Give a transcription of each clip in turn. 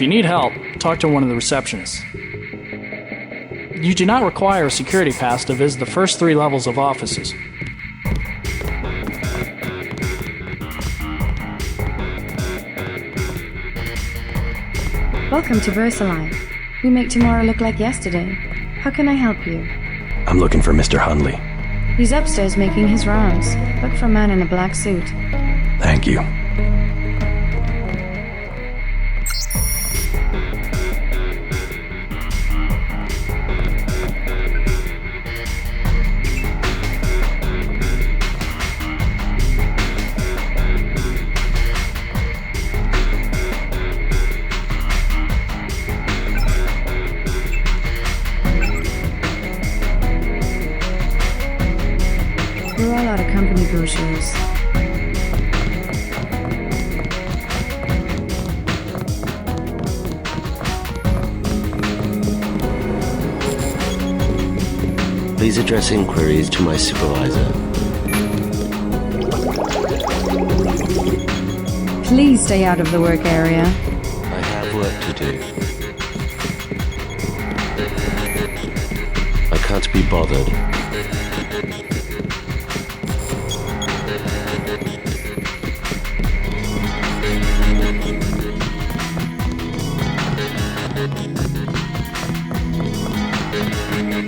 you need help, talk to one of the receptionists. You do not require a security pass to visit the first 3 levels of offices. Welcome to VersaLife. We make tomorrow look like yesterday. How can I help you? I'm looking for Mr. Hundley. He's upstairs making his rounds. Look for a man in a black suit. Thank you. We're all out of company brochures. Please address inquiries to my supervisor. Please stay out of the work area. I have work to do. I can't be bothered.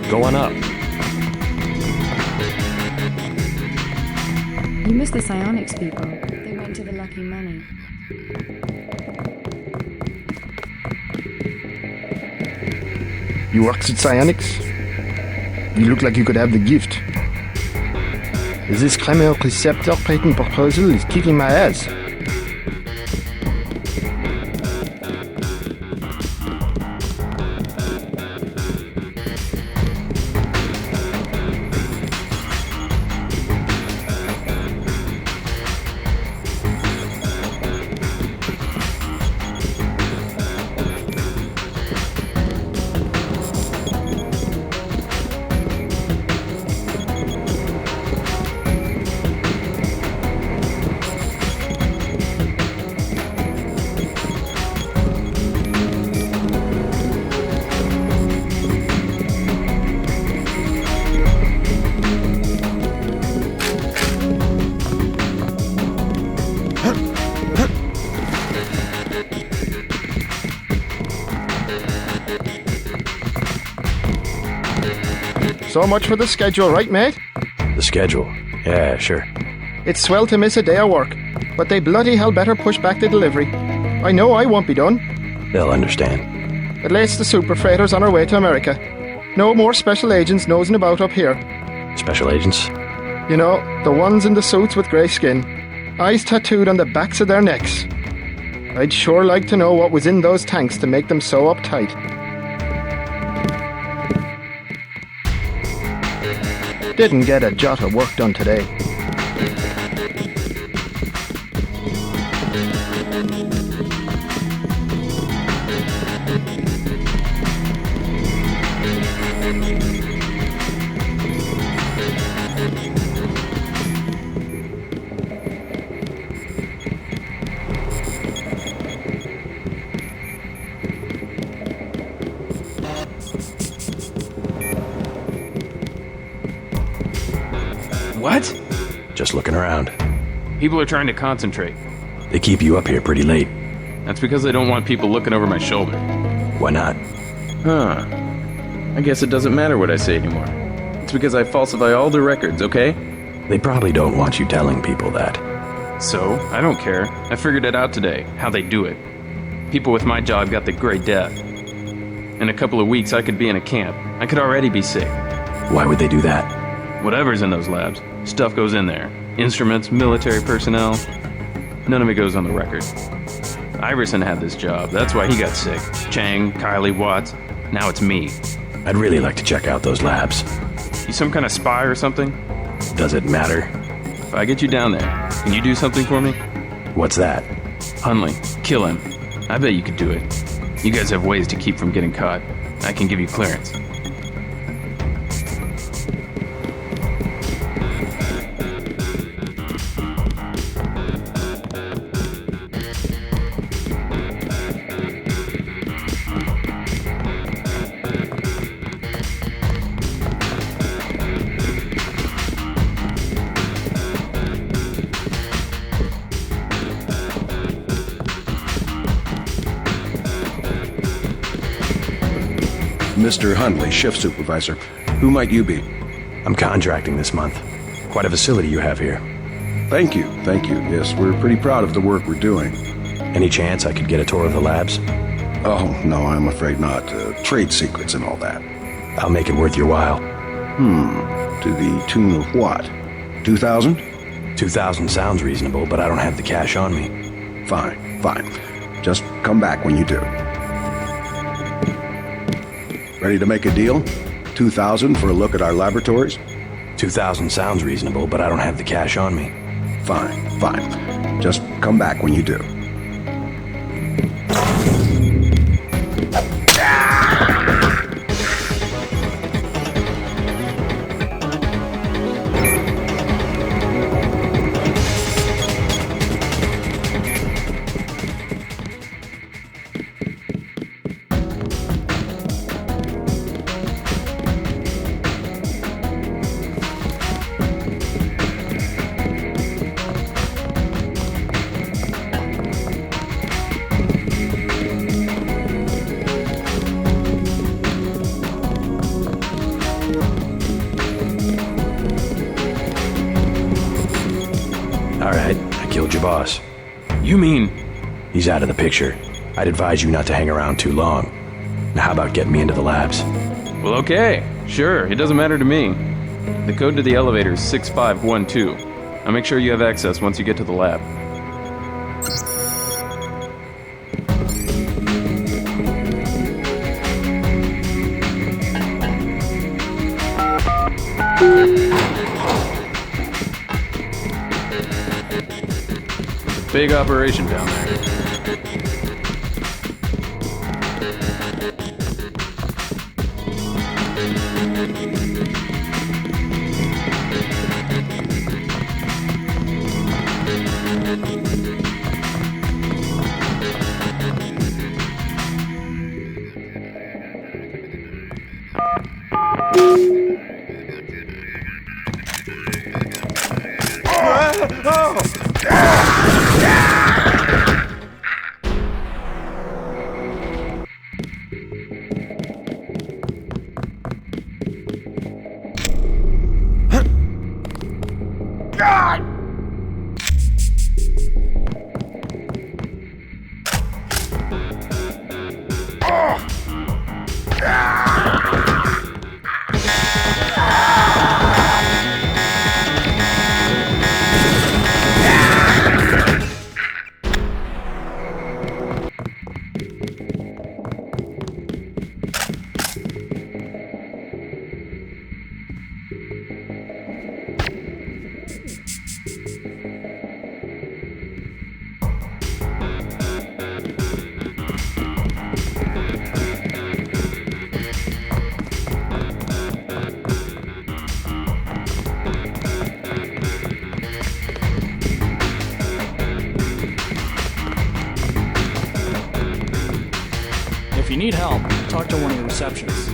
Go on up. You missed the psionics people. They went to the lucky money. You work at Psionics? You look like you could have the gift. This Kramer receptor patent proposal is kicking my ass. So much for the schedule, right, mate? The schedule? Yeah, sure. It's swell to miss a day of work, but they bloody hell better push back the delivery. I know I won't be done. They'll understand. At least the super freighter's on our way to America. No more special agents nosing about up here. Special agents? You know, the ones in the suits with grey skin. Eyes tattooed on the backs of their necks. I'd sure like to know what was in those tanks to make them so uptight. Didn't get a jot of work done today. What? Just looking around. People are trying to concentrate. They keep you up here pretty late. That's because they don't want people looking over my shoulder. Why not? Huh. I guess it doesn't matter what I say anymore. It's because I falsify all the records, okay? They probably don't want you telling people that. So, I don't care. I figured it out today, how they do it. People with my job got the Great Death. In a couple of weeks, I could be in a camp. I could already be sick. Why would they do that? Whatever's in those labs, stuff goes in there. Instruments, military personnel. None of it goes on the record. Iverson had this job. That's why he got sick. Chang, Kylie, Watts. Now it's me. I'd really like to check out those labs. You some kind of spy or something? Does it matter? If I get you down there, can you do something for me? What's that? Hundley, kill him. I bet you could do it. You guys have ways to keep from getting caught. I can give you clearance. Mr. Hundley, shift supervisor. Who might you be? I'm contracting this month. Quite a facility you have here. Thank you, thank you. Yes, we're pretty proud of the work we're doing. Any chance I could get a tour of the labs? Oh, no, I'm afraid not. Trade secrets and all that. I'll make it worth your while. To the tune of what? 2,000? 2,000 sounds reasonable, but I don't have the cash on me. Fine, fine. Just come back when you do. Ready to make a deal? 2,000 for a look at our laboratories? 2,000 sounds reasonable, but I don't have the cash on me. Fine, fine. Just come back when you do. Alright, I killed your boss. You mean... He's out of the picture. I'd advise you not to hang around too long. Now how about getting me into the labs? Well, okay. Sure, it doesn't matter to me. The code to the elevator is 6512. I'll make sure you have access once you get to the lab. Big operation down there. If you need help, talk to one of the receptionists.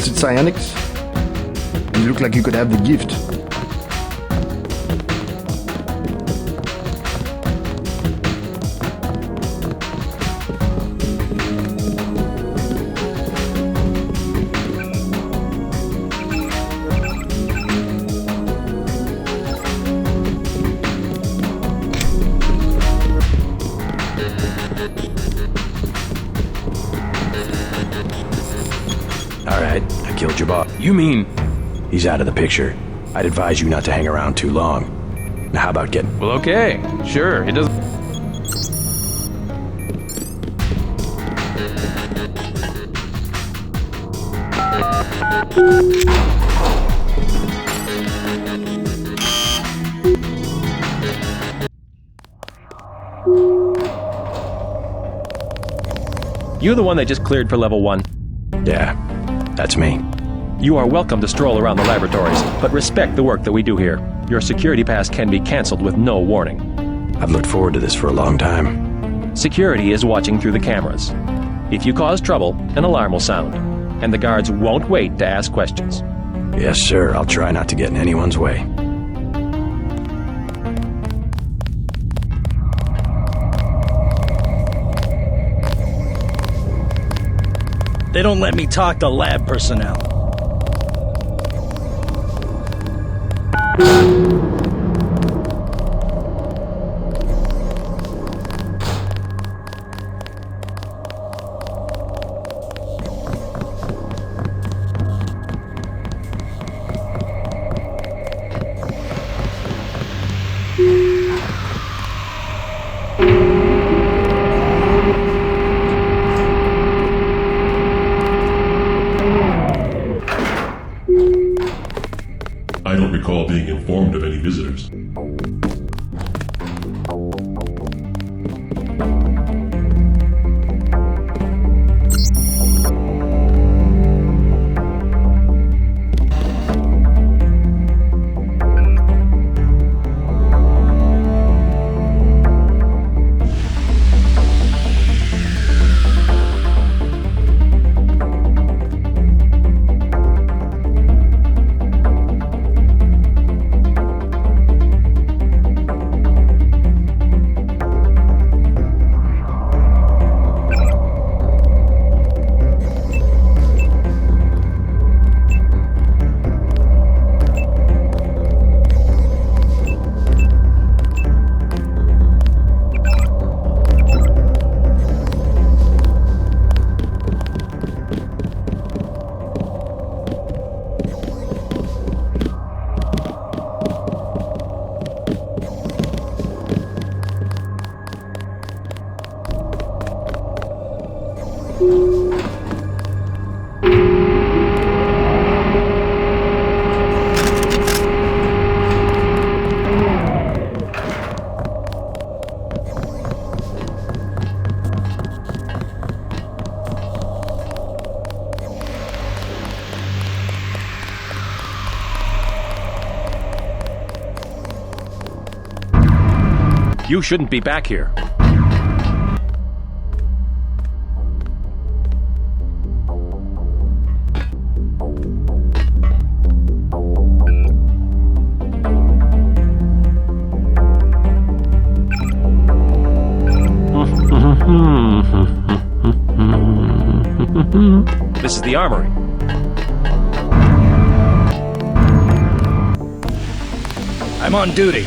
works at Psionics? You look like you could have the gift. Alright, I killed your boss. You mean... He's out of the picture. I'd advise you not to hang around too long. Now how about getting... Well, okay. Sure, it doesn't... You're the one they just cleared for level 1. Yeah, that's me. You are welcome to stroll around the laboratories, but respect the work that we do here. Your security pass can be canceled with no warning. I've looked forward to this for a long time. Security is watching through the cameras. If you cause trouble, an alarm will sound, and the guards won't wait to ask questions. Yes, sir. I'll try not to get in anyone's way. They don't let me talk to lab personnel. I don't recall being informed of any visitors. You shouldn't be back here. This is the armory. I'm on duty.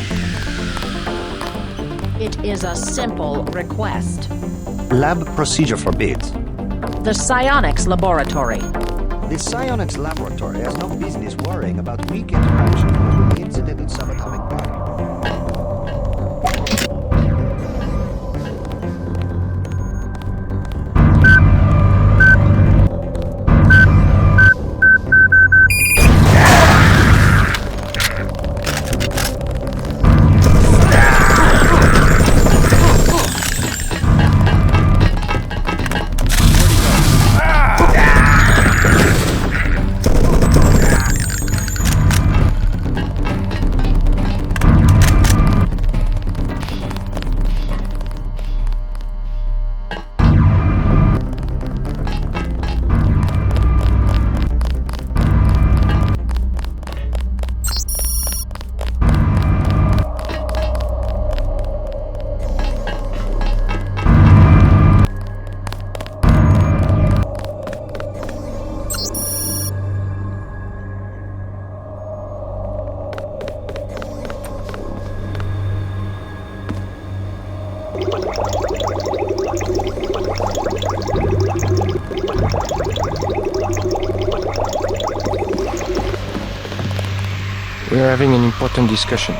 It is a simple request. Lab procedure forbids. The psionics laboratory. The psionics laboratory has no business worrying about weak interaction with the incidental subatomic body. We're having an important discussion.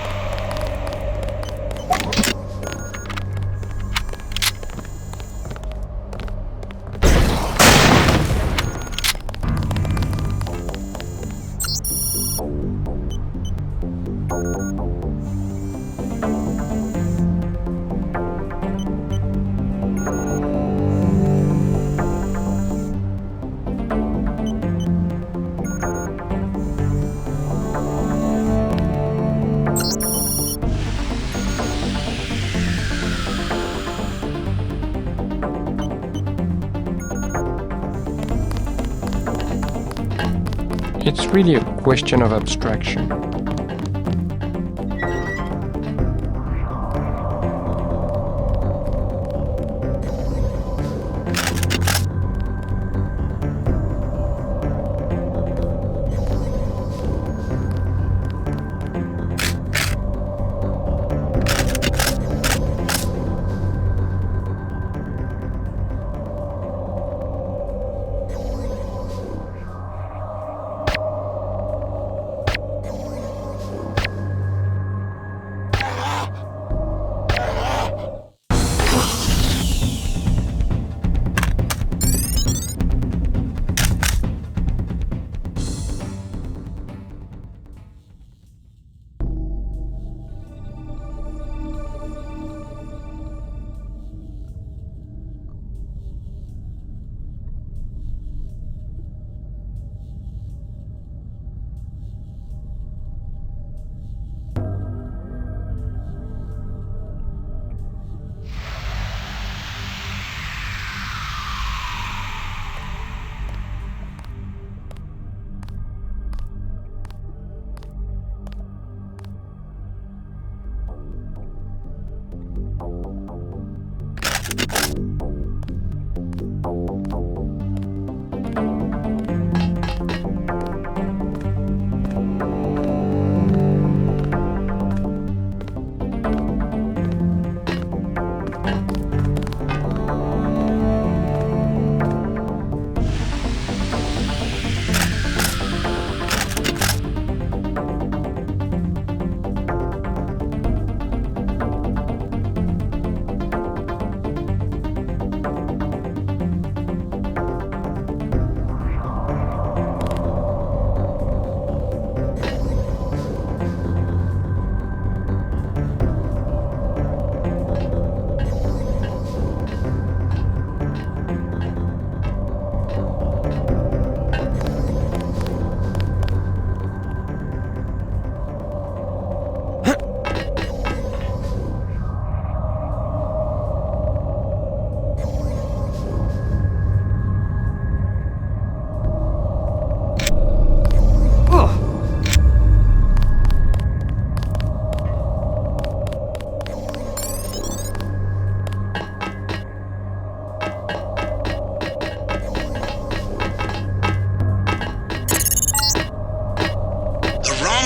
It's really a question of abstraction.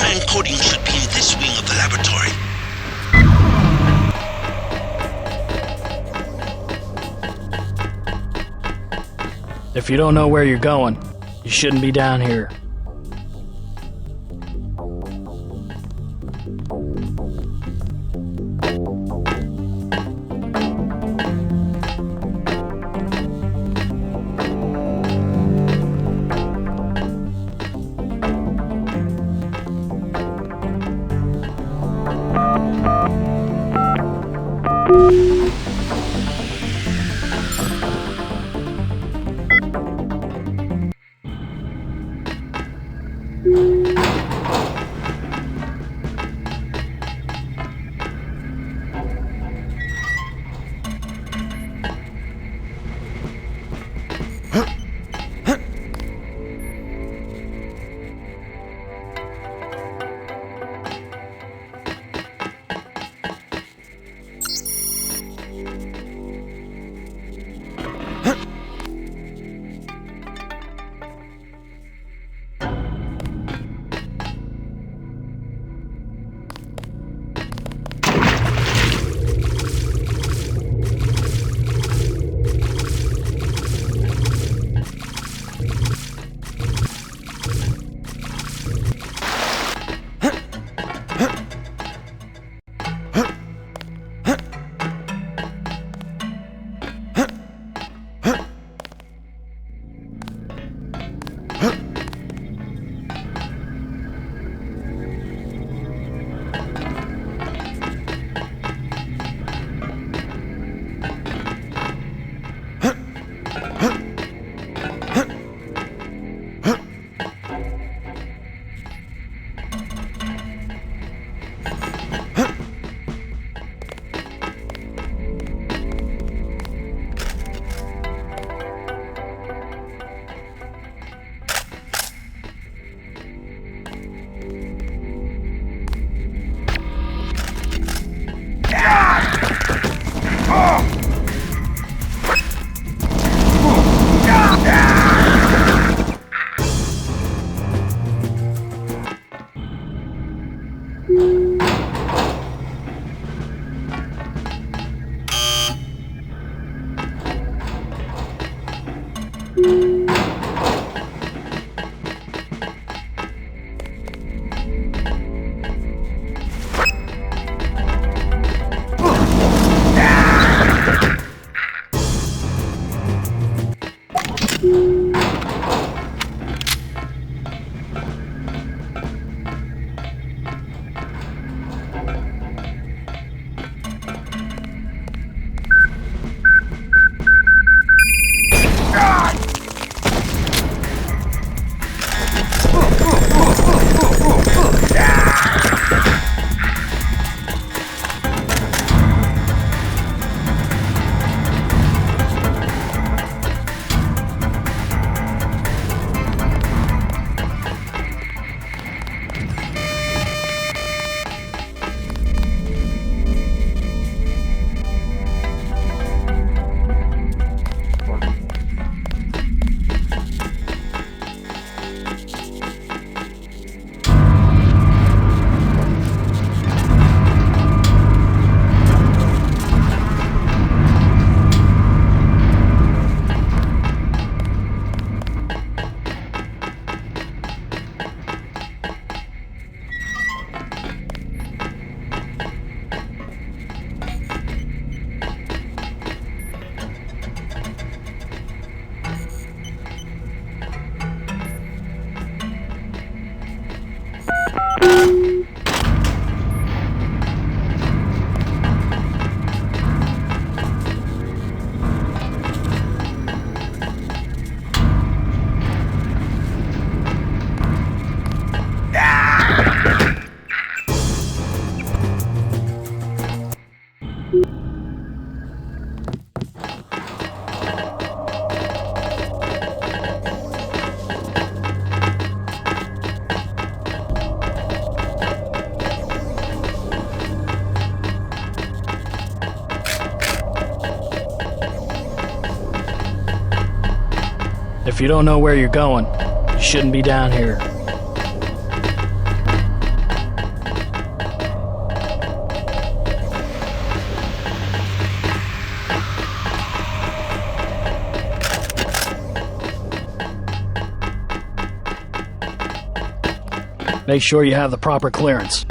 Encoding should be in this wing of the laboratory. If you don't know where you're going, you shouldn't be down here. If you don't know where you're going, you shouldn't be down here. Make sure you have the proper clearance.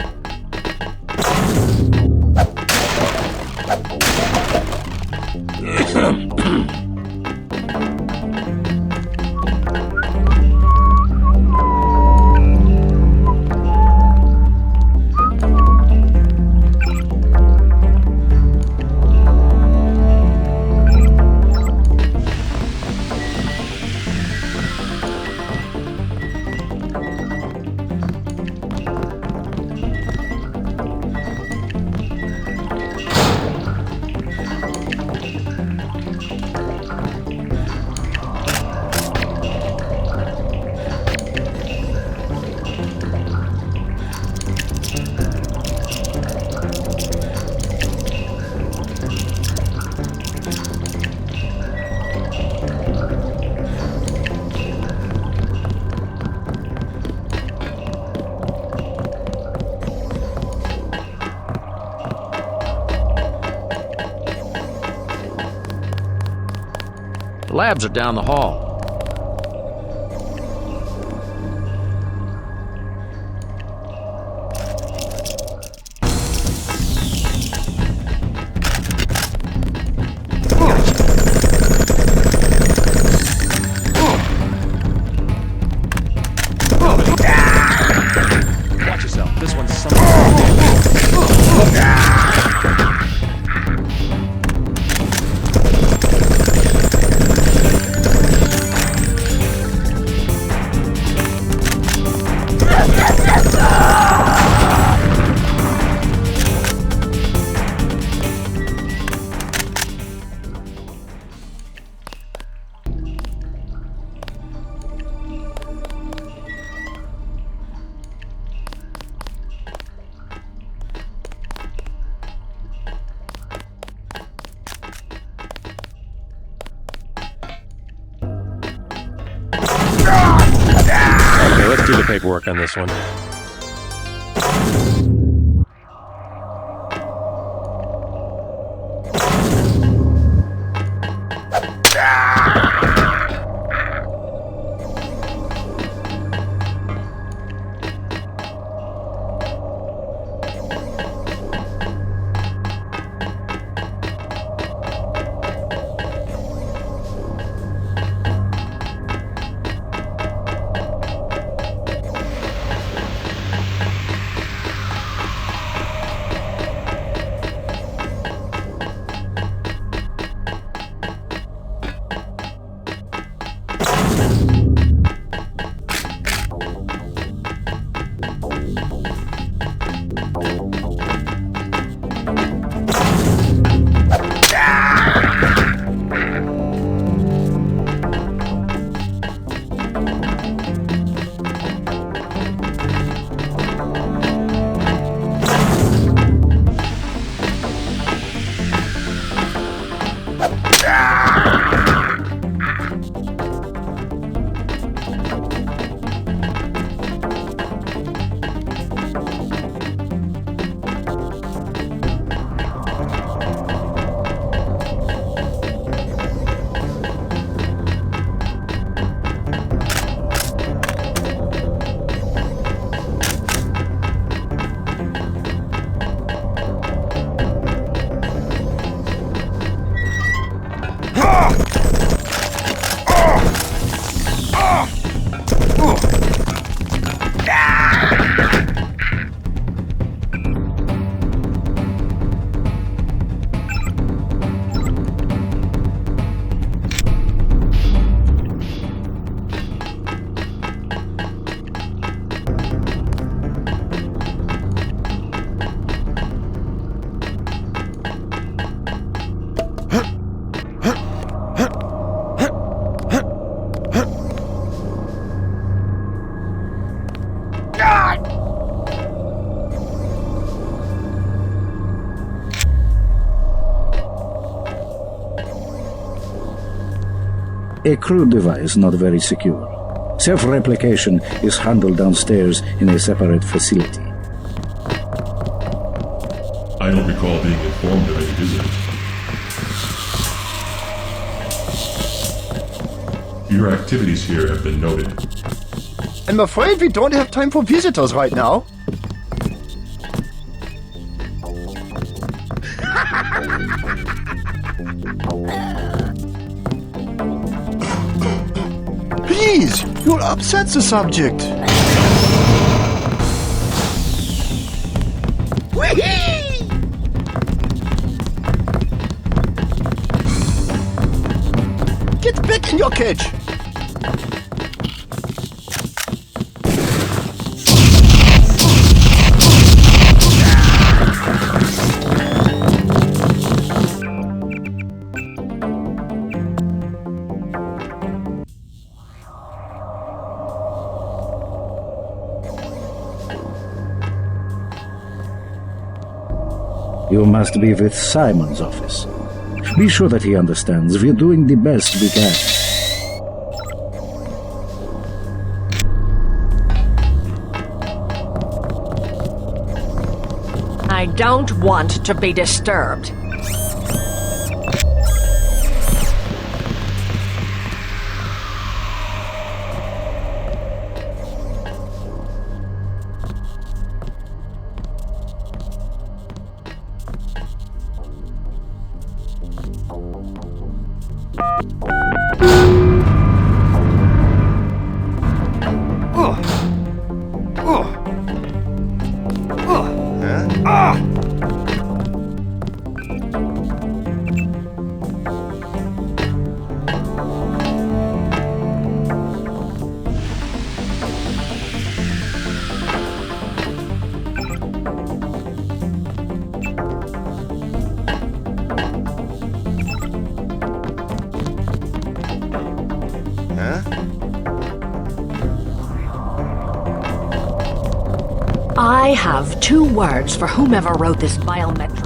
The labs are down the hall. Watch yourself. This one's Okay, let's do the paperwork on this one. A crude device, not very secure. Self-replication is handled downstairs in a separate facility. I don't recall being informed of any visitors. Your activities here have been noted. I'm afraid we don't have time for visitors right now. Please, you'll upset the subject. Whee! Get back in your cage. You must be with Simon's office. Be sure that he understands we're doing the best we can. I don't want to be disturbed. I have 2 words for whomever wrote this biometrics.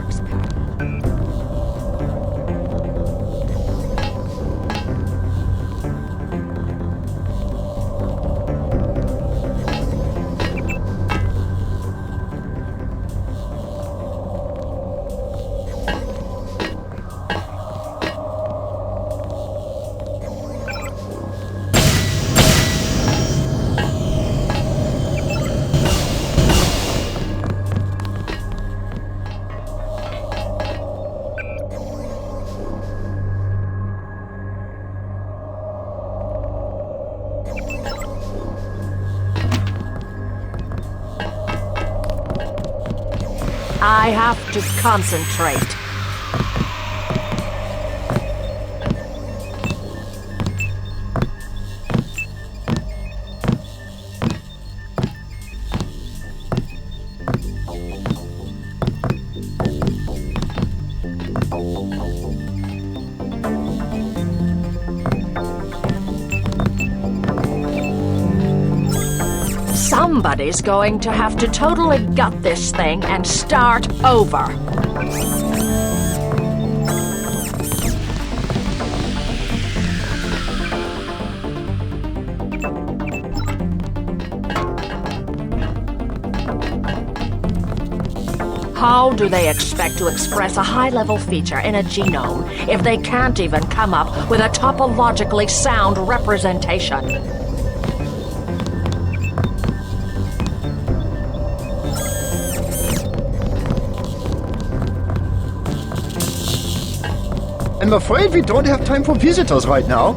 I have to concentrate. Somebody's going to have to totally gut this thing and start over. How do they expect to express a high-level feature in a genome if they can't even come up with a topologically sound representation? I'm afraid we don't have time for visitors right now.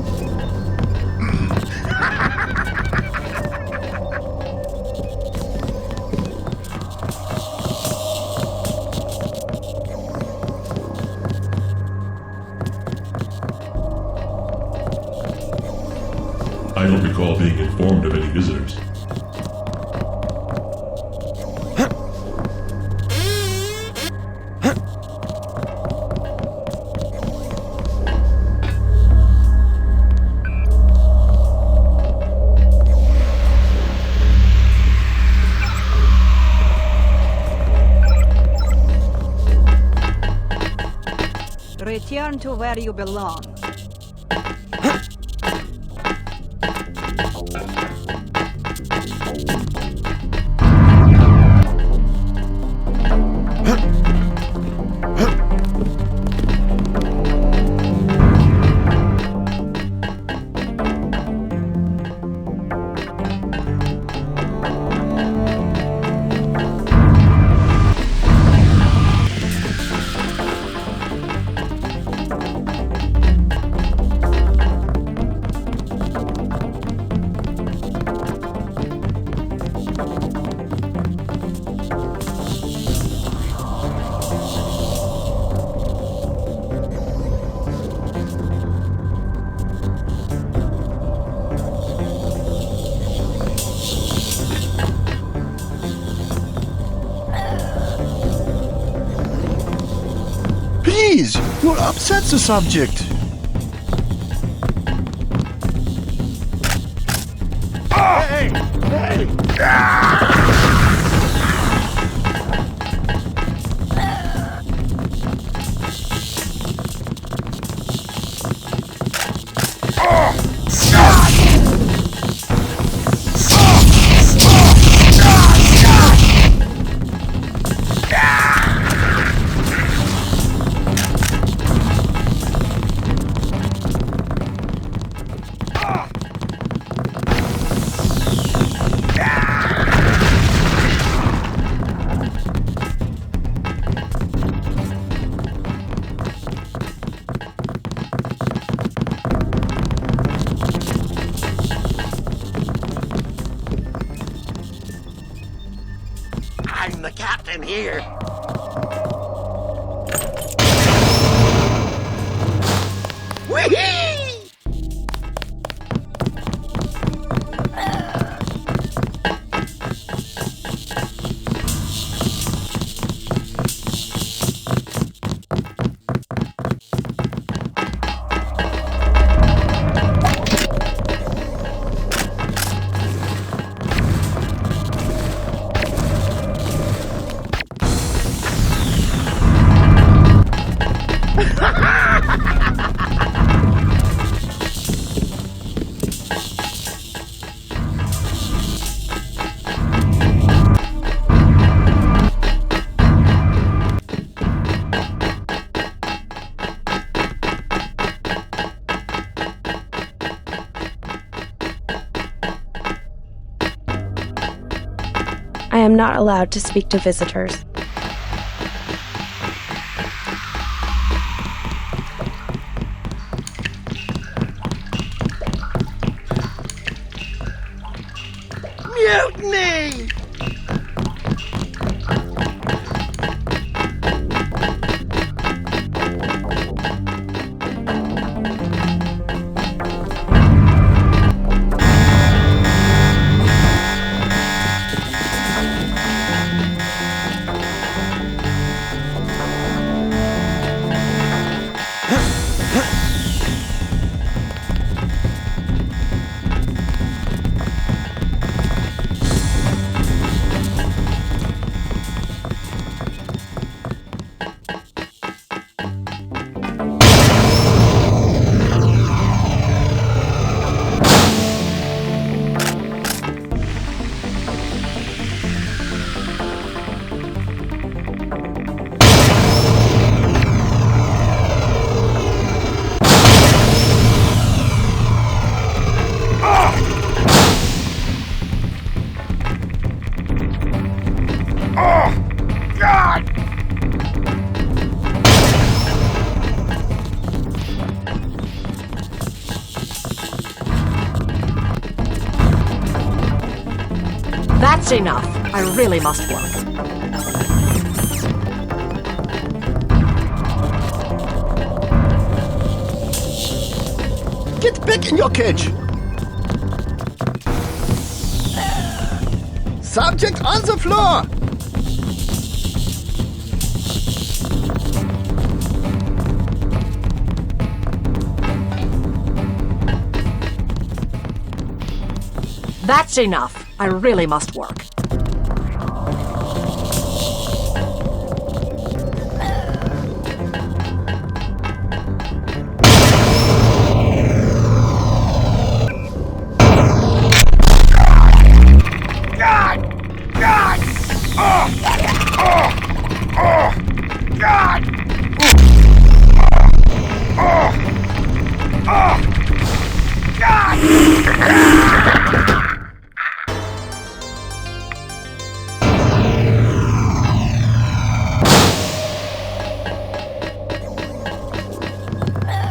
I don't recall being informed of any visitors. Return to where you belong. Please, you'll upset the subject. Hey! Hey! I'm the captain here. Whee! I am not allowed to speak to visitors. Mutiny! That's enough. I really must work. Get back in your cage. Subject on the floor. That's enough. I really must work.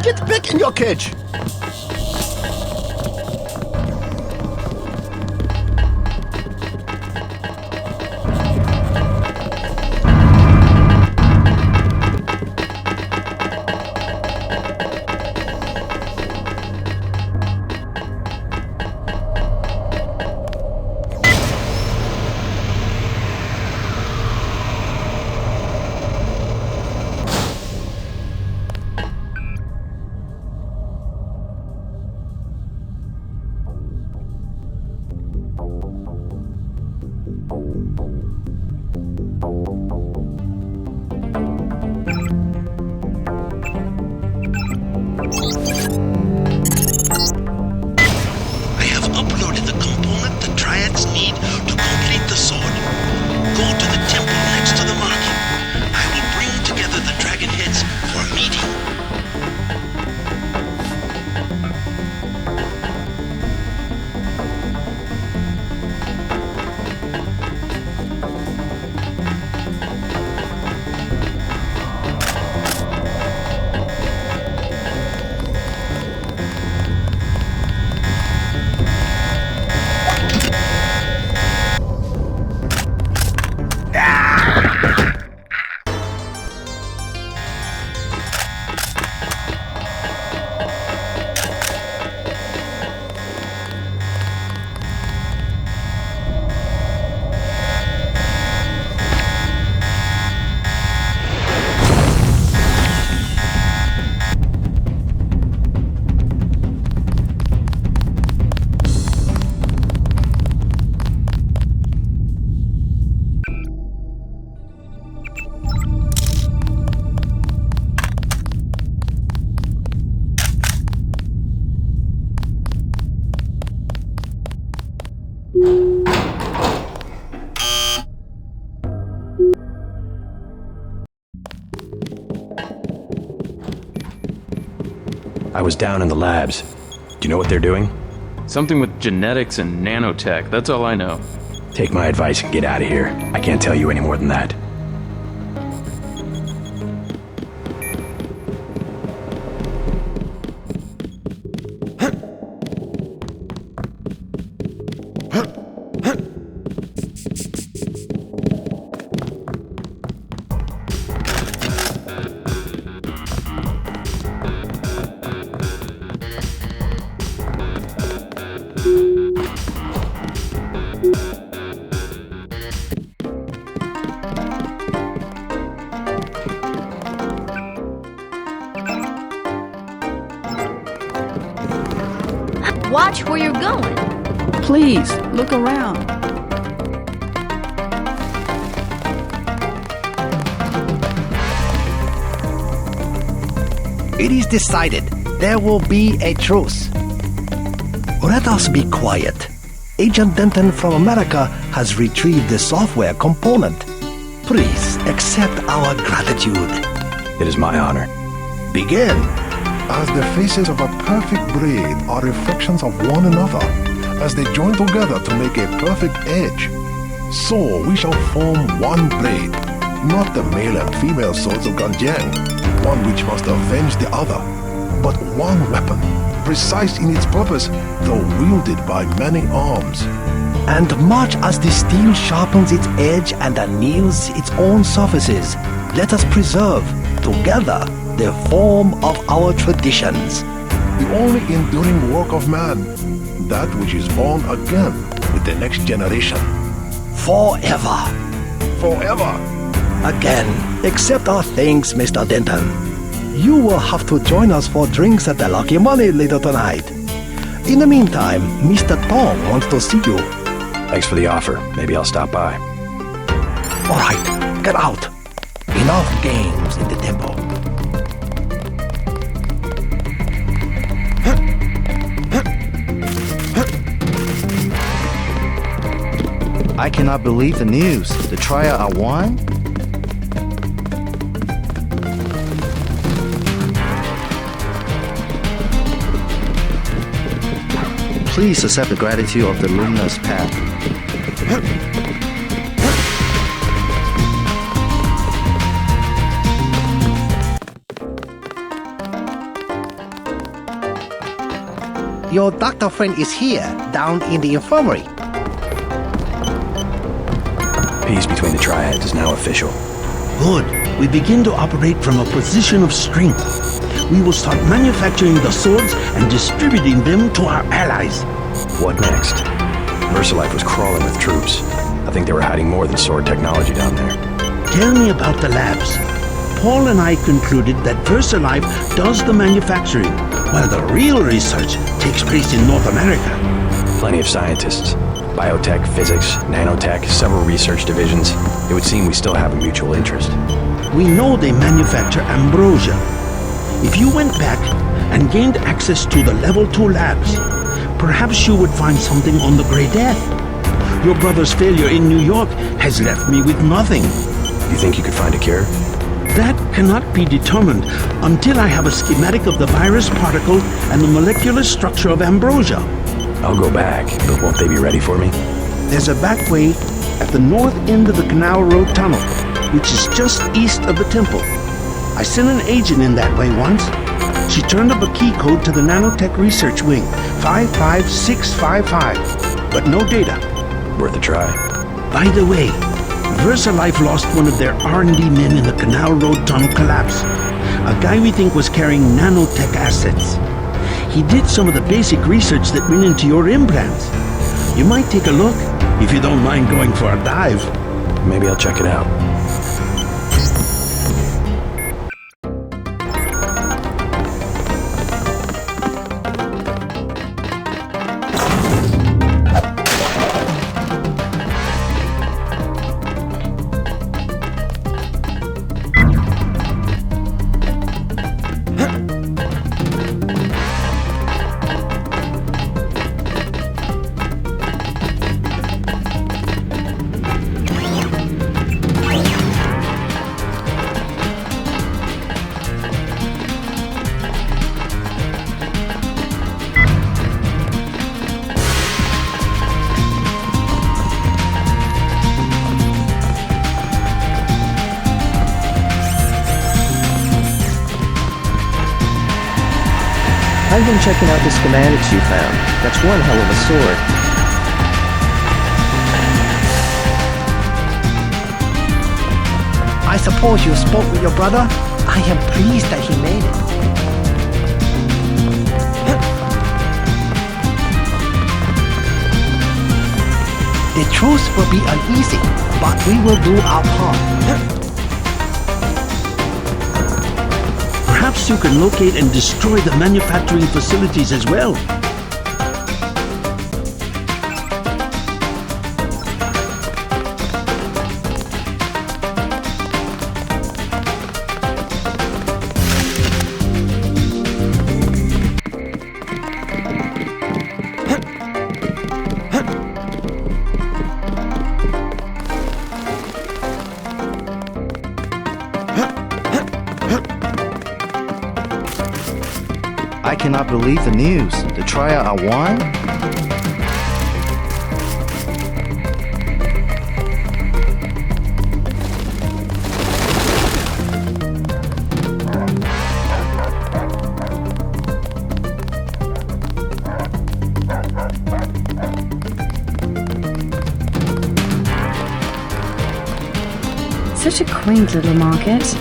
Get back in your cage. I have uploaded the component the Triads need to complete the sword. Go to the temple next to the market. I will bring together the dragon heads for a meeting. I was down in the labs. Do you know what they're doing? Something with genetics and nanotech, that's all I know. Take my advice and get out of here. I can't tell you any more than that. Watch where you're going. Please, look around. It is decided. There will be a truce. Let us be quiet. Agent Denton from America has retrieved the software component. Please accept our gratitude. It is my honor. Begin. As the faces of a perfect blade are reflections of one another, as they join together to make a perfect edge, so we shall form one blade, not the male and female swords of Ganjiang, one which must avenge the other, but one weapon, precise in its purpose, though wielded by many arms. And much as the steel sharpens its edge and anneals its own surfaces, let us preserve, together, the form of our traditions. The only enduring work of man, that which is born again with the next generation. Forever. Forever. Again, accept our thanks, Mr. Denton. You will have to join us for drinks at the Lucky Money later tonight. In the meantime, Mr. Tong wants to see you. Thanks for the offer. Maybe I'll stop by. All right, get out. Enough games in the temple. I cannot believe the news. The Triad are won? Please accept the gratitude of the luminous path. Your doctor friend is here, down in the infirmary. Peace between the Triads is now official. Good. We begin to operate from a position of strength. We will start manufacturing the swords and distributing them to our allies. What next? VersaLife was crawling with troops. I think they were hiding more than sword technology down there. Tell me about the labs. Paul and I concluded that VersaLife does the manufacturing, while the real research takes place in North America. Plenty of scientists. Biotech, physics, nanotech, several research divisions. It would seem we still have a mutual interest. We know they manufacture ambrosia. If you went back and gained access to the Level 2 labs. Perhaps you would find something on the Grey Death. Your brother's failure in New York has left me with nothing. You think you could find a cure? That cannot be determined until I have a schematic of the virus particle and the molecular structure of ambrosia. I'll go back, but won't they be ready for me? There's a back way at the north end of the Canal Road Tunnel, which is just east of the temple. I sent an agent in that way once. She turned up a key code to the Nanotech Research Wing, 55655, but no data. Worth a try. By the way, VersaLife lost one of their R&D men in the Canal Road Tunnel collapse. A guy we think was carrying nanotech assets. He did some of the basic research that went into your implants. You might take a look, if you don't mind going for a dive. Maybe I'll check it out. I've been checking out the schematics you found. That's one hell of a sword. I suppose you spoke with your brother? I am pleased that he made it. The truth will be uneasy, but we will do our part. Perhaps you can locate and destroy the manufacturing facilities as well. I cannot believe the news. The trial are won? Such a quaint little market.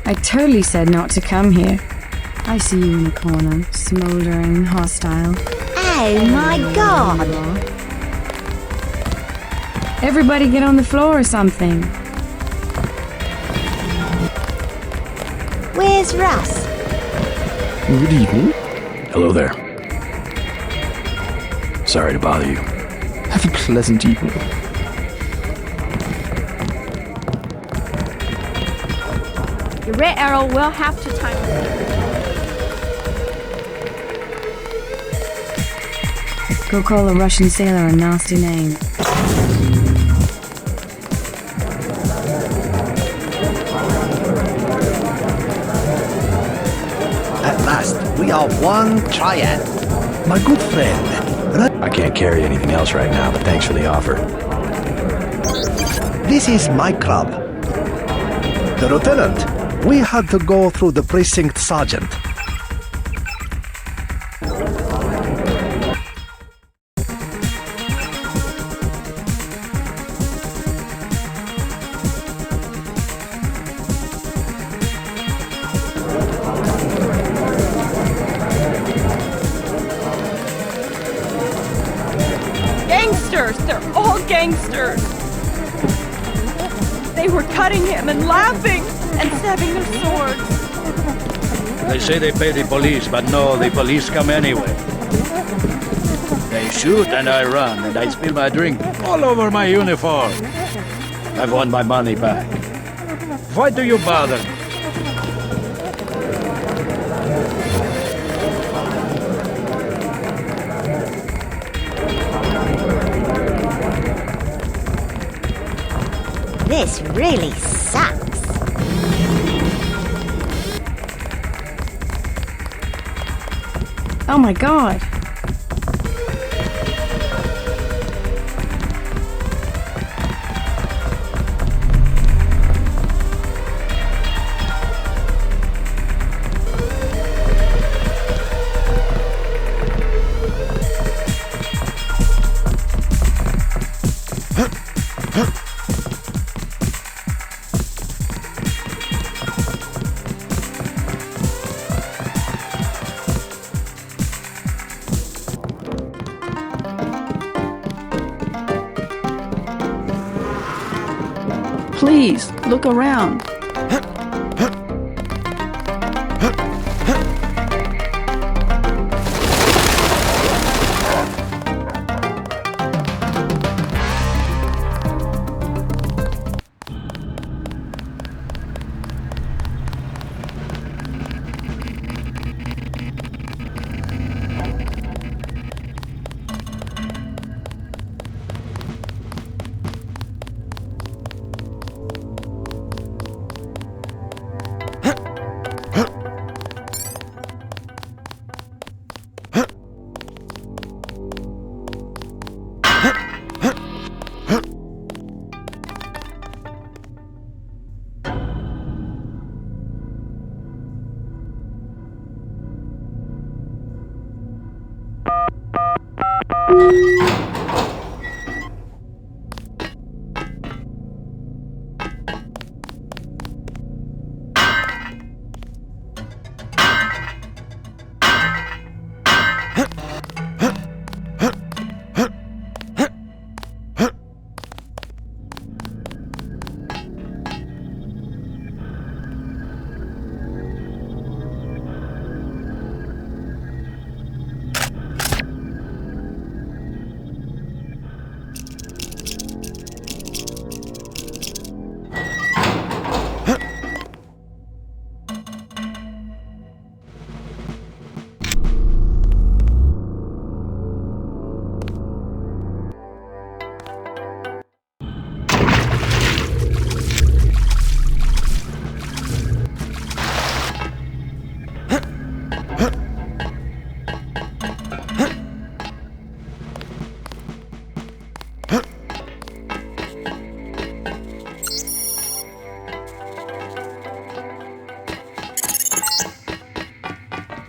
I totally said not to come here. I see you in a corner, smoldering, hostile. Oh my god! Everybody get on the floor or something. Where's Russ? Good evening. Hello there. Sorry to bother you. Have a pleasant evening. The Red Arrow will have to time. Go call a Russian sailor a nasty name. At last, we are one triad. My good friend. I can't carry anything else right now, but thanks for the offer. This is my club. The lieutenant. We had to go through the precinct sergeant. Gangsters! They're all gangsters! They were cutting him and laughing and stabbing their swords. They say they pay the police, but no, the police come anyway. They shoot and I run, and I spill my drink all over my uniform. I've won my money back. Why do you bother me? This really sucks. Oh my god. Please, look around.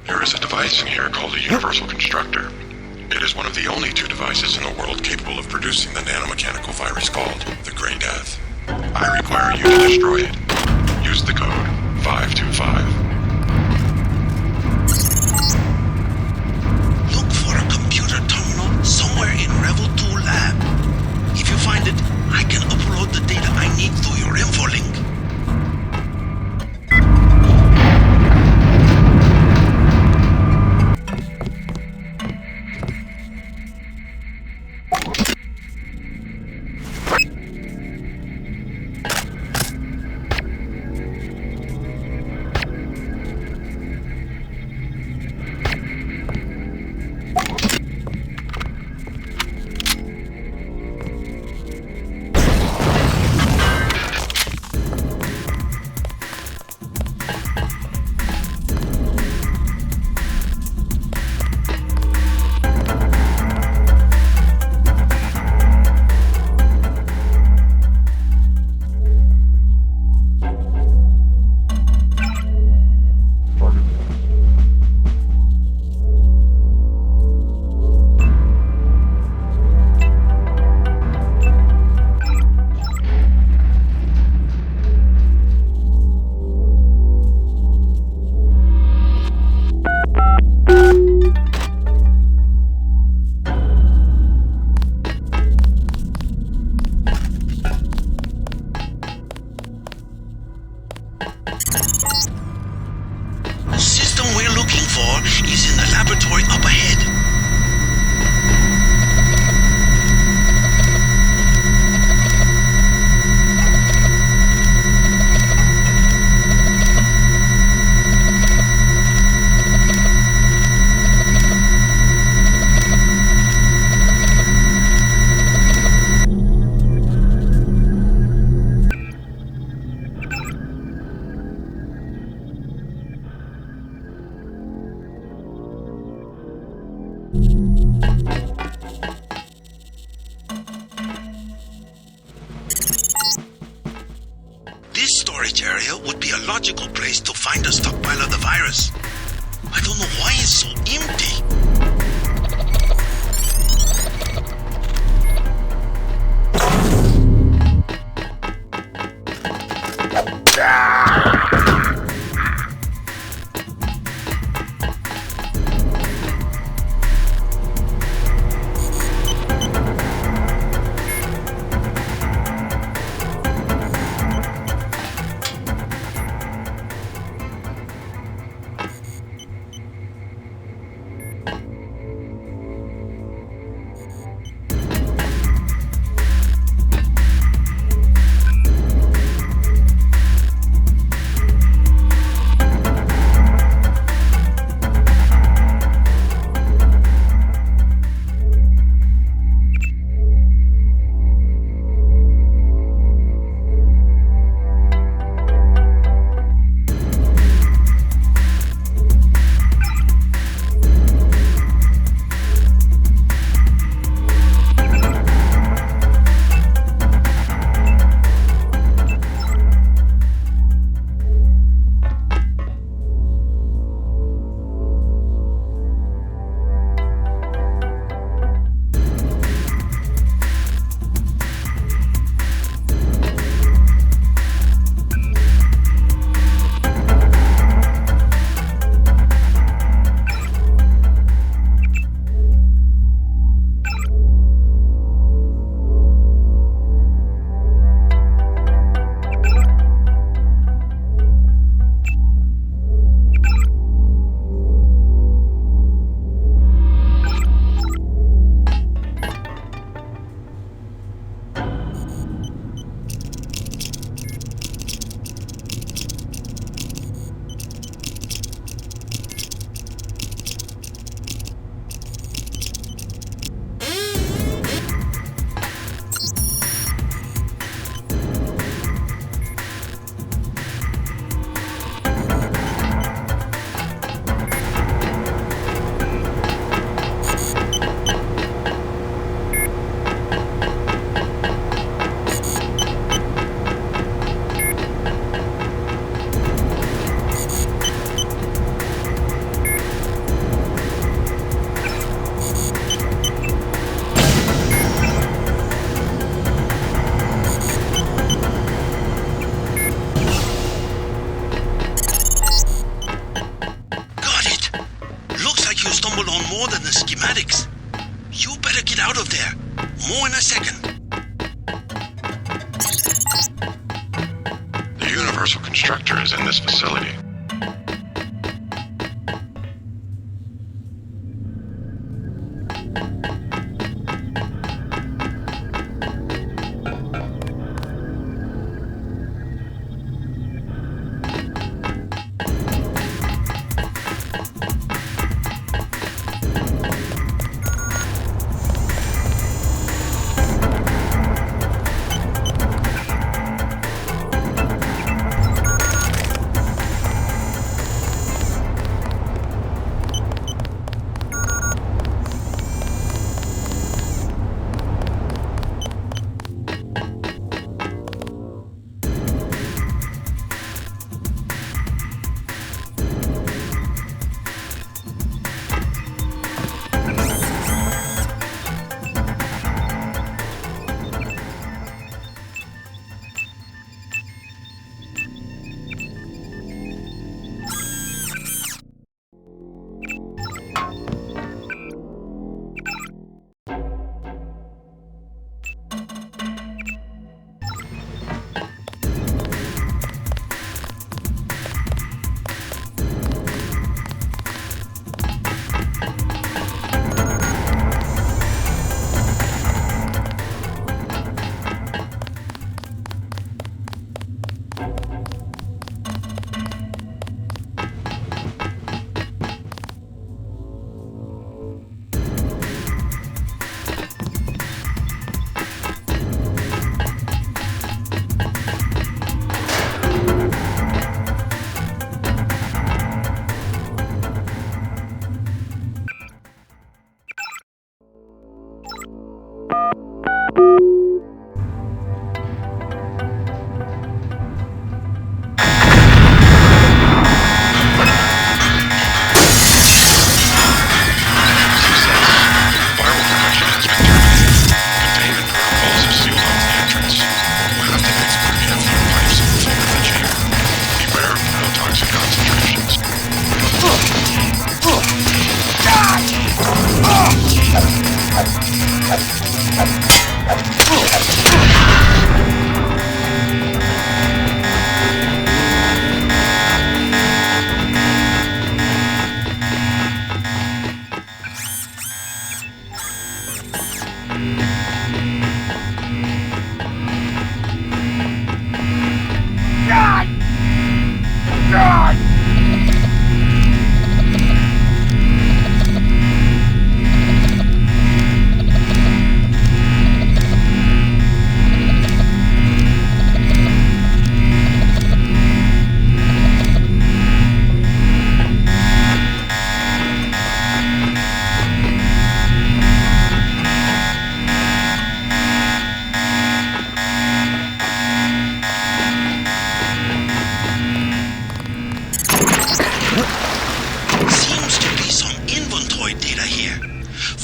There is a device in here called a universal constructor. It is one of the only two devices in the world capable of producing the nanomechanical virus called the Grey Death. I require you to destroy it. Use the code 525. Look for a computer terminal somewhere in Revel 2 lab. If you find it, I can upload the data I need through your infolink. The system we're looking for is in the laboratory up ahead. This storage area would be a logical place to find a stockpile of the virus. I don't know why it's so empty. more than the schematics. You better get out of there. More in a second. The Universal Constructor is in this facility.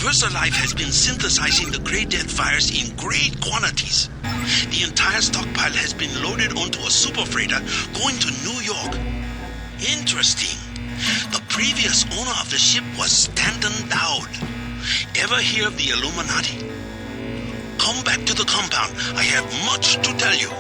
VersaLife has been synthesizing the Grey Death virus in great quantities. The entire stockpile has been loaded onto a super freighter going to New York. Interesting. The previous owner of the ship was Stanton Dowd. Ever hear of the Illuminati? Come back to the compound. I have much to tell you.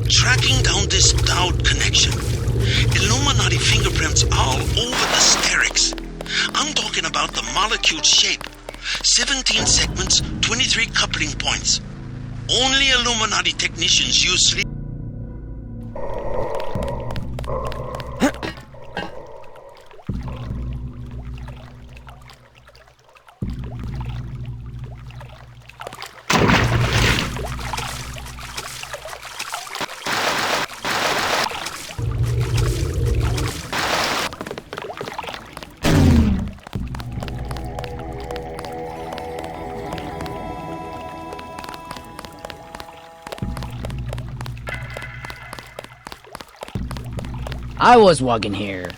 Tracking down this Dowd connection. Illuminati fingerprints all over the Sterix. I'm talking about the molecule shape. 17 segments, 23 coupling points. Only Illuminati technicians use sleep. I was walking here.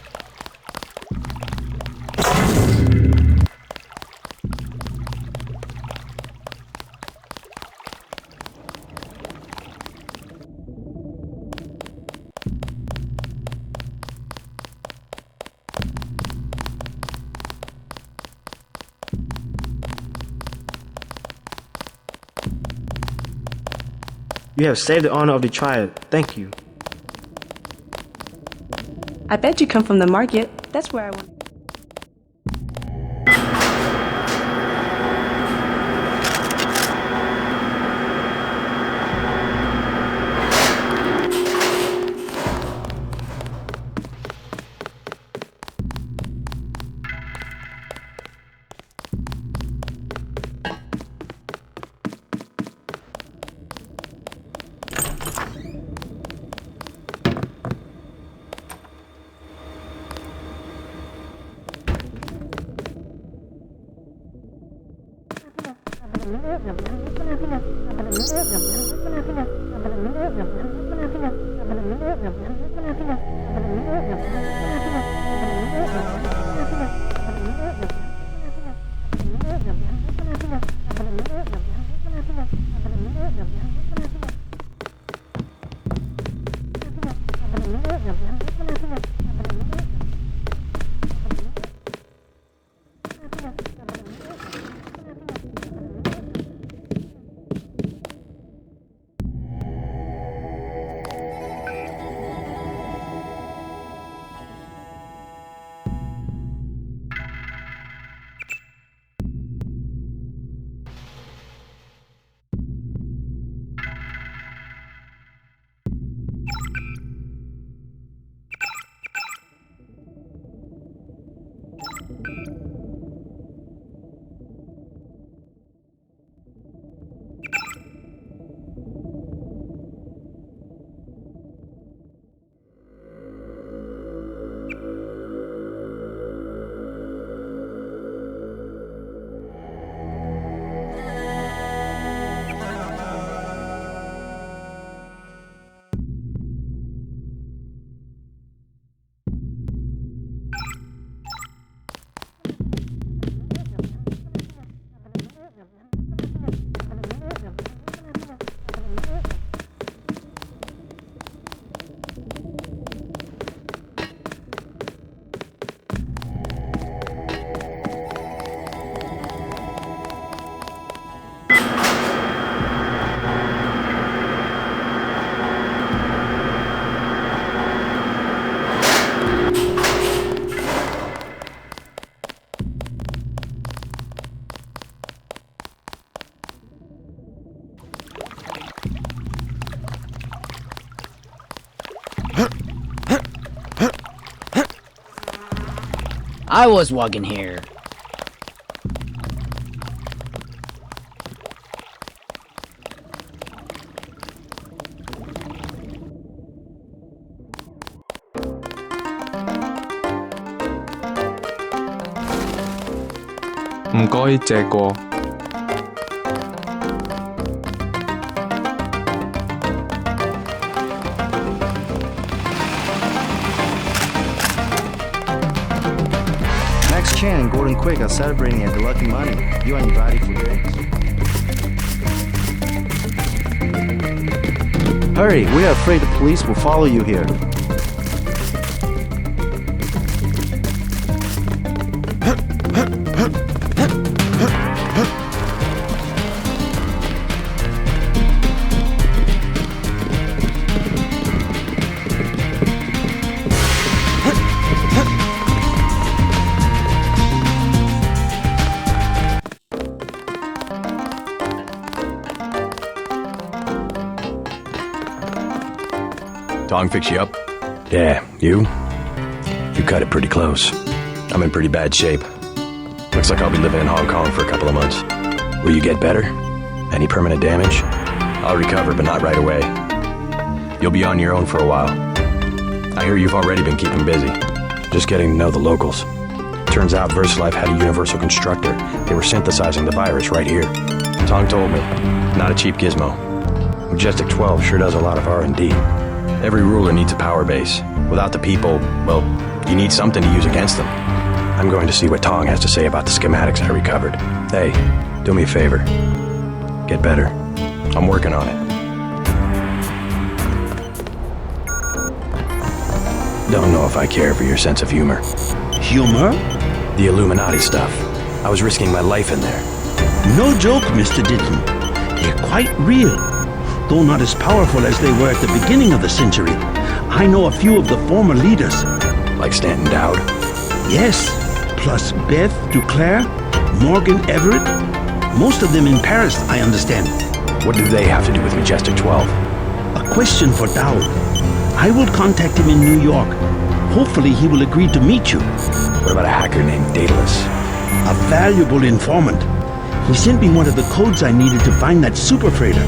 You have saved the honor of the triad. Thank you. I bet you come from the market. That's where I want. I was walking here.唔該借過。Max Chan and Gordon Quick are celebrating at the Lucky Money. You are invited for drinks. Hurry, we are afraid the police will follow you here. Tong fix you up? Yeah, you? You cut it pretty close. I'm in pretty bad shape. Looks like I'll be living in Hong Kong for a couple of months. Will you get better? Any permanent damage? I'll recover, but not right away. You'll be on your own for a while. I hear you've already been keeping busy. Just getting to know the locals. Turns out VersaLife had a universal constructor. They were synthesizing the virus right here. Tong told me. Not a cheap gizmo. Majestic 12 sure does a lot of R&D. Every ruler needs a power base. Without the people, well, you need something to use against them. I'm going to see what Tong has to say about the schematics I recovered. Hey, do me a favor. Get better. I'm working on it. Don't know if I care for your sense of humor. Humor? The Illuminati stuff. I was risking my life in there. No joke, Mr. Ditton. They're quite real. Though not as powerful as they were at the beginning of the century. I know a few of the former leaders. Like Stanton Dowd? Yes, plus Beth Duclair, Morgan Everett. Most of them in Paris, I understand. What do they have to do with Majestic 12? A question for Dowd. I will contact him in New York. Hopefully he will agree to meet you. What about a hacker named Daedalus? A valuable informant. He sent me one of the codes I needed to find that super freighter.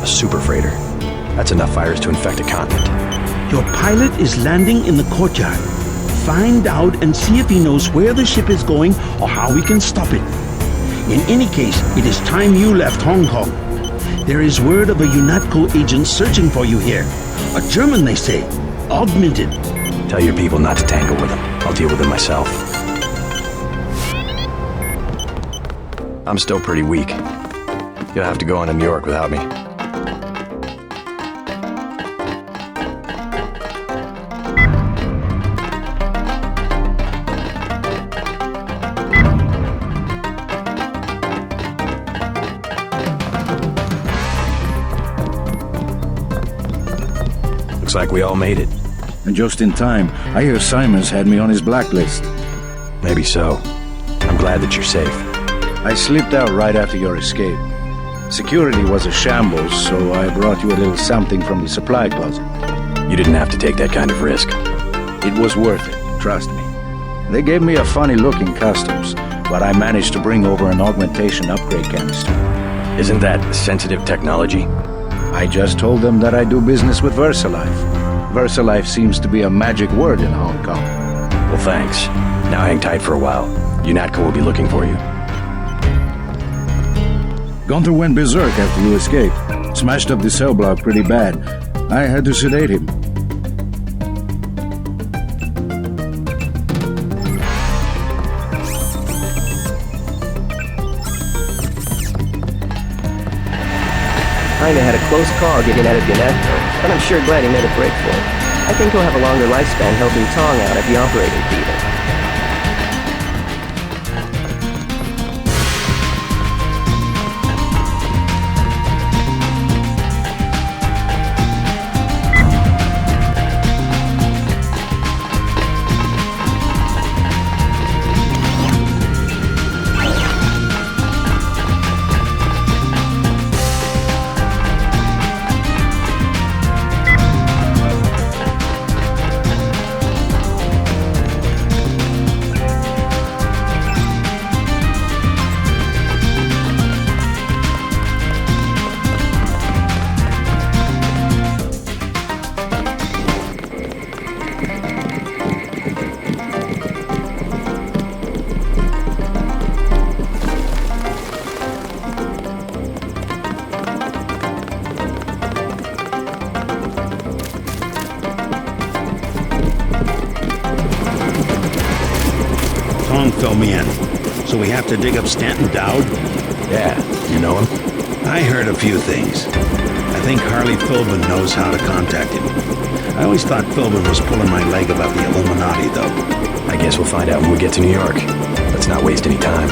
A super freighter? That's enough virus to infect a continent. Your pilot is landing in the courtyard. Find out and see if he knows where the ship is going or how we can stop it. In any case, it is time you left Hong Kong. There is word of a UNATCO agent searching for you here. A German, they say. Augmented. Tell your people not to tangle with him. I'll deal with him myself. I'm still pretty weak. You'll have to go on to New York without me. Looks like we all made it. And just in time. I hear Simon's had me on his blacklist. Maybe so. I'm glad that you're safe. I slipped out right after your escape. Security was a shambles, so I brought you a little something from the supply closet. You didn't have to take that kind of risk. It was worth it, trust me. They gave me a funny look in customs, but I managed to bring over an augmentation upgrade canister. Isn't that sensitive technology? I just told them that I do business with VersaLife. VersaLife seems to be a magic word in Hong Kong. Well, thanks. Now hang tight for a while. UNATCO will be looking for you. Gunther went berserk after you escaped. Smashed up the cell block pretty bad. I had to sedate him. Kinda had a close call getting out of UNATCO, but I'm sure glad he made a break for it. I think he'll have a longer lifespan helping Tong out at the operating theater. Fill me in. So we have to dig up Stanton Dowd? Yeah, you know him? I heard a few things. I think Harley Philbin knows how to contact him. I always thought Philbin was pulling my leg about the Illuminati, though. I guess we'll find out when we get to New York. Let's not waste any time.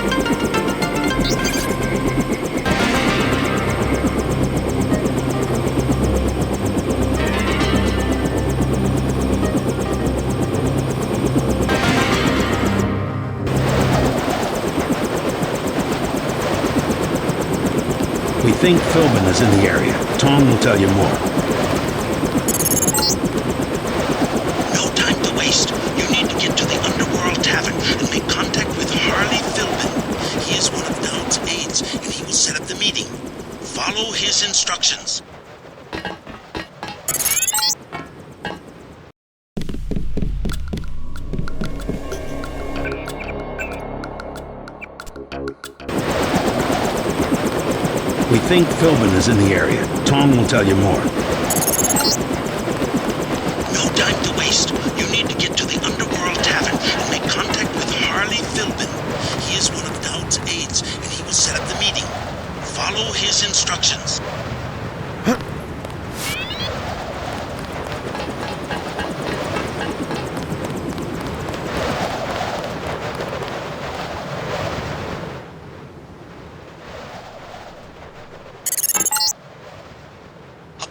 We think Philbin is in the area. Tom will tell you more. No time to waste. You need to get to the Underworld Tavern and make contact with Harley Philbin. He is one of Dowd's aides, and he will set up the meeting. Follow his instructions. We think Philbin is in the area. Tom will tell you more. No time to waste. You need to get to the Underworld Tavern and make contact with Harley Philbin. He is one of Dowd's aides, and he will set up the meeting. Follow his instructions.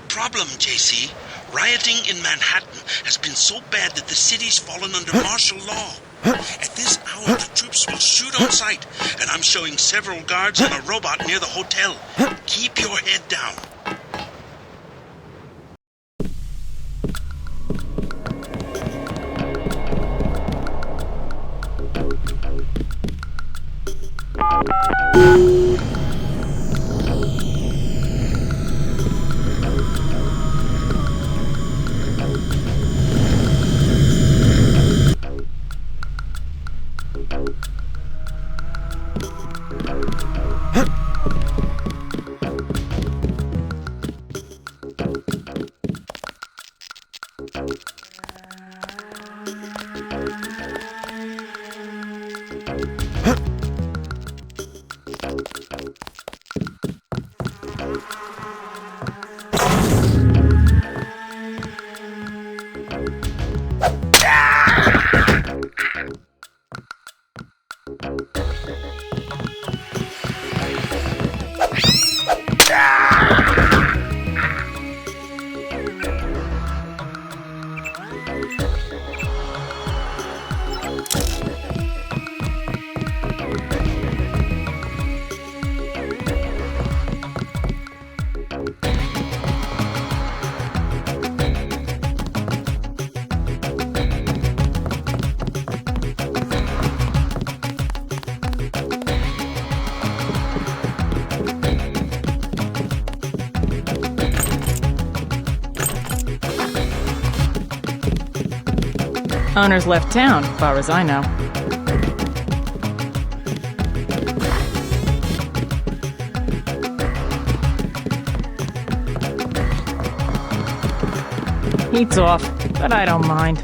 Problem, JC. Rioting in Manhattan has been so bad that the city's fallen under martial law. At this hour, the troops will shoot on sight, and I'm showing several guards and a robot near the hotel. Keep your head down. Owner's left town, far as I know. Heat's off, but I don't mind.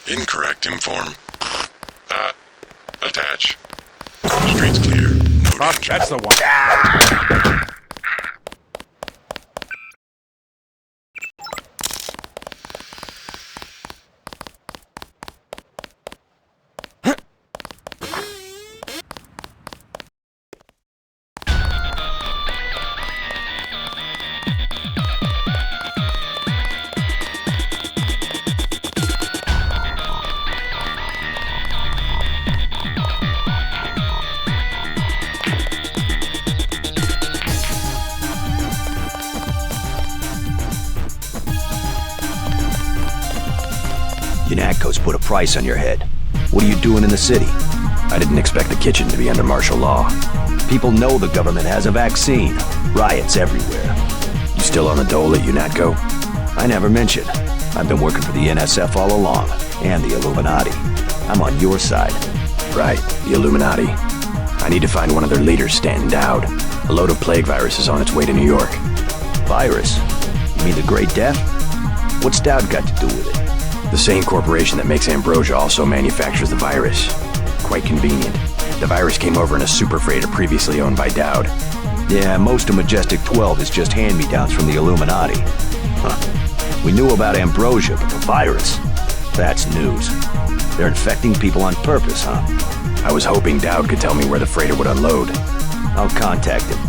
Incorrect inform. Attach. Street's clear. No danger. That's the one. UNATCO's put a price on your head. What are you doing in the city? I didn't expect the kitchen to be under martial law. People know the government has a vaccine. Riots everywhere. You still on the dole at UNATCO? I never mentioned. I've been working for the NSF all along, and the Illuminati. I'm on your side. Right, the Illuminati. I need to find one of their leaders standing Dowd. A load of plague virus is on its way to New York. Virus? You mean the Great Death? What's Dowd got to do with it? The same corporation that makes ambrosia also manufactures the virus. Quite convenient. The virus came over in a super freighter previously owned by Dowd. Yeah, most of Majestic 12 is just hand-me-downs from the Illuminati. Huh. We knew about ambrosia, but the virus? That's news. They're infecting people on purpose, huh? I was hoping Dowd could tell me where the freighter would unload. I'll contact him.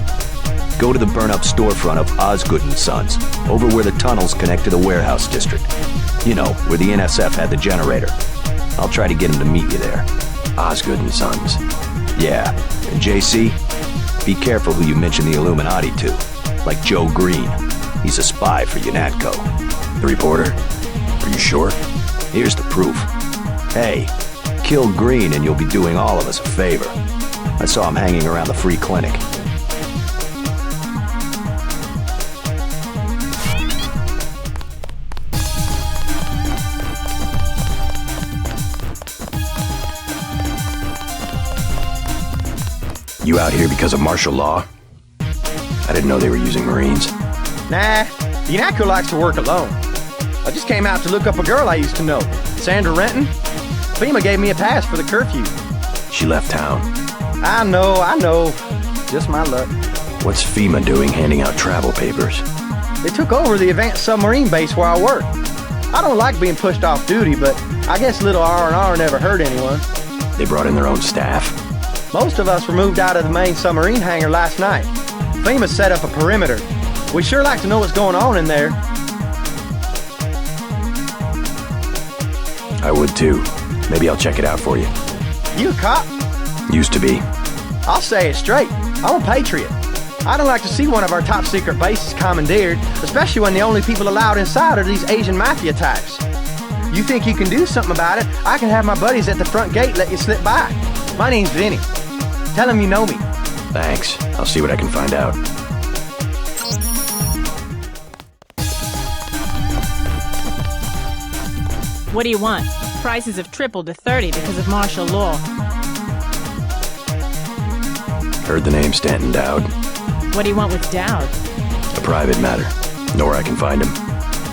Go to the burn-up storefront of Osgood & Sons, over where the tunnels connect to the warehouse district. You know, where the NSF had the generator. I'll try to get him to meet you there. Osgood & Sons. Yeah, and JC, be careful who you mention the Illuminati to. Like Joe Green. He's a spy for UNATCO. The reporter? Are you sure? Here's the proof. Hey, kill Green and you'll be doing all of us a favor. I saw him hanging around the free clinic. You out here because of martial law? I didn't know they were using Marines. Nah, UNATCO likes to work alone. I just came out to look up a girl I used to know, Sandra Renton. FEMA gave me a pass for the curfew. She left town. I know. Just my luck. What's FEMA doing handing out travel papers? They took over the advanced submarine base where I work. I don't like being pushed off duty, but I guess little R&R never hurt anyone. They brought in their own staff. Most of us were moved out of the main submarine hangar last night. FEMA set up a perimeter. We sure like to know what's going on in there. I would too. Maybe I'll check it out for you. You a cop? Used to be. I'll say it straight. I'm a patriot. I don't like to see one of our top secret bases commandeered, especially when the only people allowed inside are these Asian mafia types. You think you can do something about it? I can have my buddies at the front gate let you slip by. My name's Vinny. Tell them you know me. Thanks. I'll see what I can find out. What do you want? Prices have tripled to 30 because of martial law. Heard the name Stanton Dowd. What do you want with Dowd? A private matter. Know where I can find him.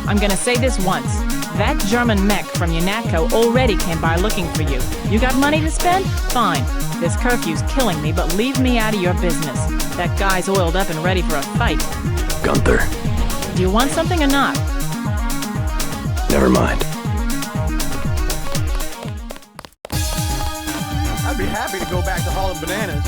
I'm gonna say this once. That German mech from UNATCO already came by looking for you. You got money to spend? Fine. This curfew's killing me, but leave me out of your business. That guy's oiled up and ready for a fight. Gunther. Do you want something or not? Never mind. I'd be happy to go back to hauling bananas.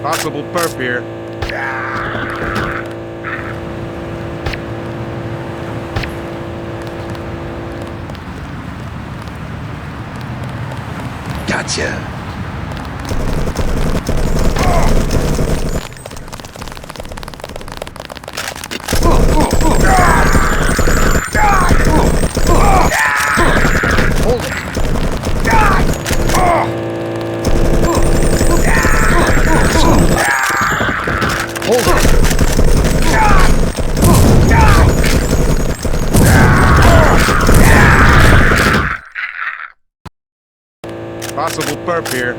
Possible perp here. Gotcha. Possible perp here.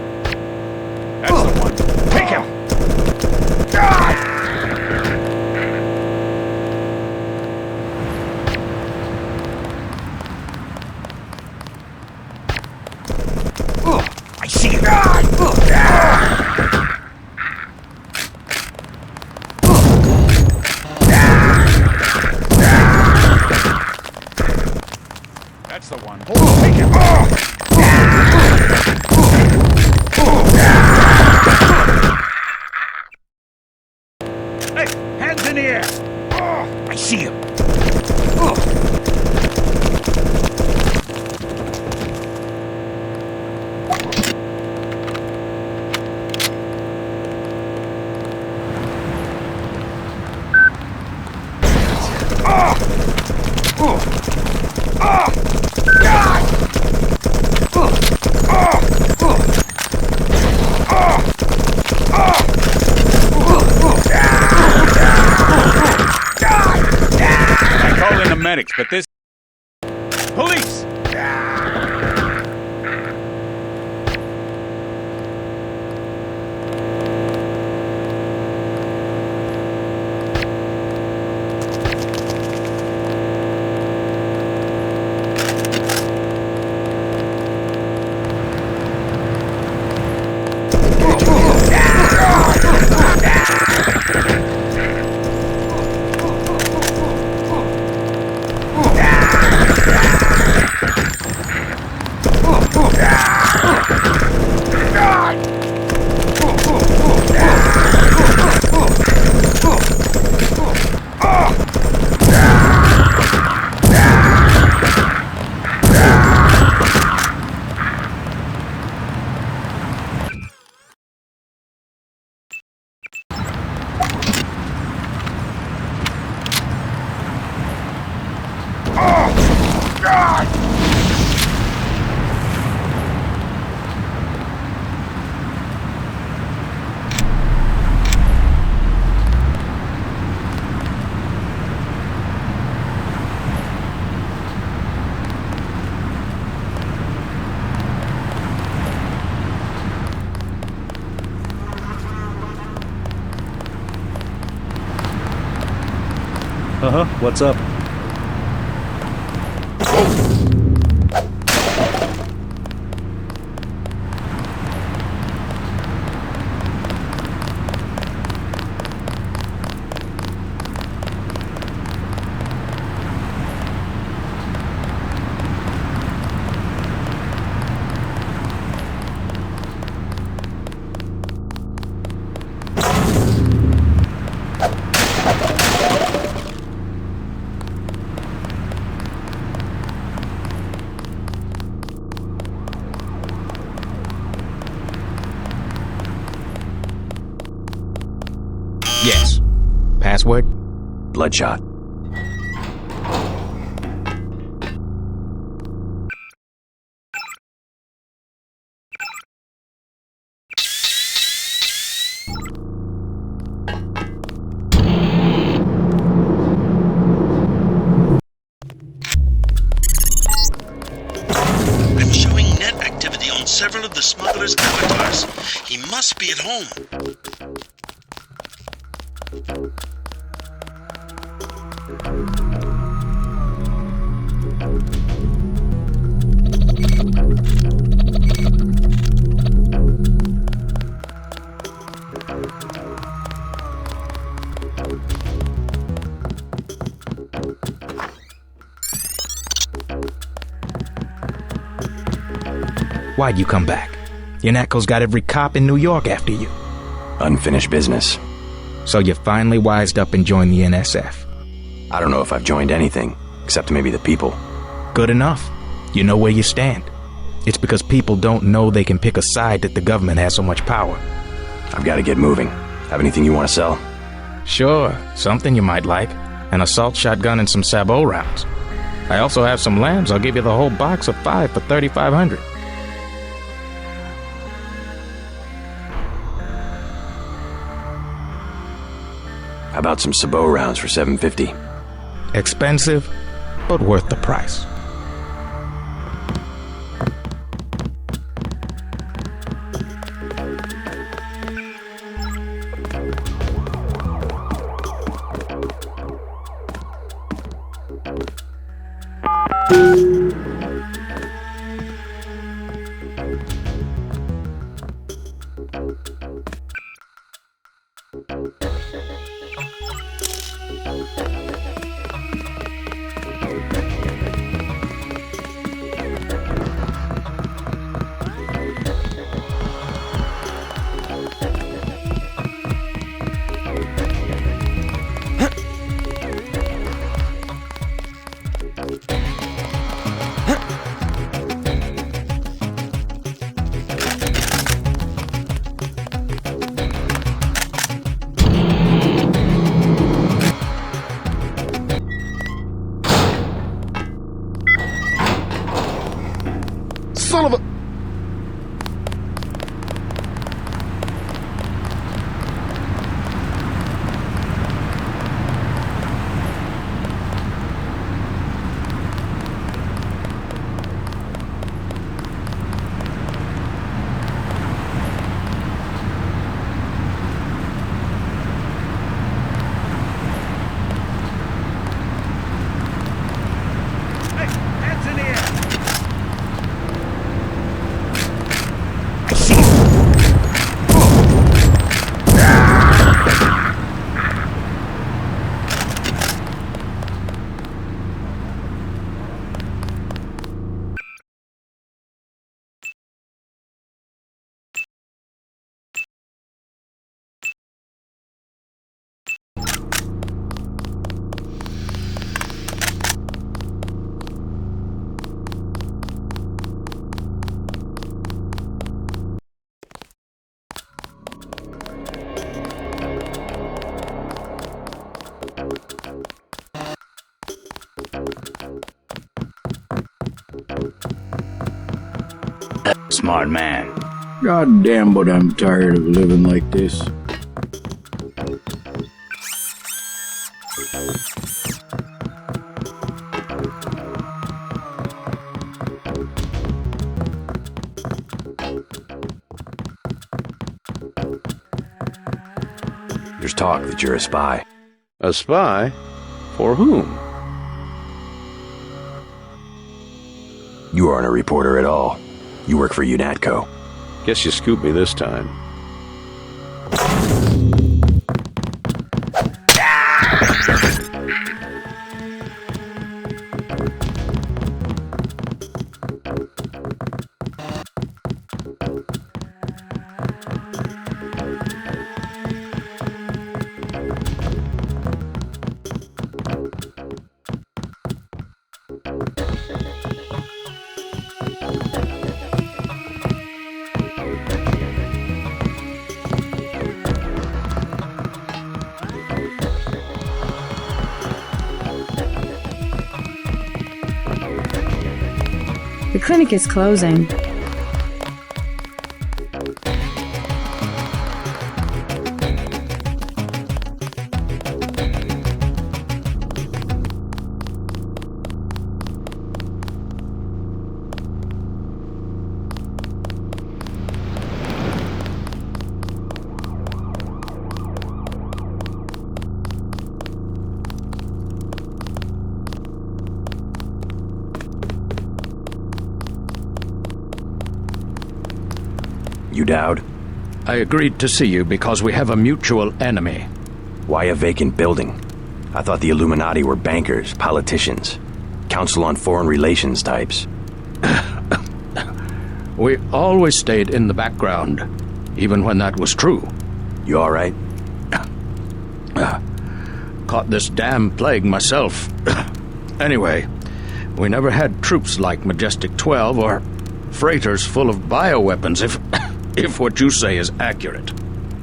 That's the one. Take him! I see you! That's the one. Take him! Hey, hands in the air! I see you! Medics, but this... Police! What's up? Password? Bloodshot. I'm showing net activity on several of the smuggler's avatars. He must be at home. Why'd you come back? UNATCO's got every cop in New York after you. Unfinished business. So you finally wised up and joined the NSF. I don't know if I've joined anything, except maybe the people. Good enough. You know where you stand. It's because people don't know they can pick a side that the government has so much power. I've got to get moving. Have anything you want to sell? Sure, something you might like. An assault shotgun and some sabot rounds. I also have some lambs. I'll give you the whole box of 5 for $3,500. How about some sabot rounds for $750? Expensive, but worth the price. Son of a... Smart man. God damn, but I'm tired of living like this. There's talk that you're a spy. A spy? For whom? You aren't a reporter at all. You work for UNATCO. Guess you scooped me this time. The clinic is closing. You Dowd? I agreed to see you because we have a mutual enemy. Why a vacant building? I thought the Illuminati were bankers, politicians, Council on Foreign Relations types. We always stayed in the background, even when that was true. You all right? Caught this damn plague myself. Anyway, we never had troops like Majestic 12 or freighters full of bioweapons, if what you say is accurate.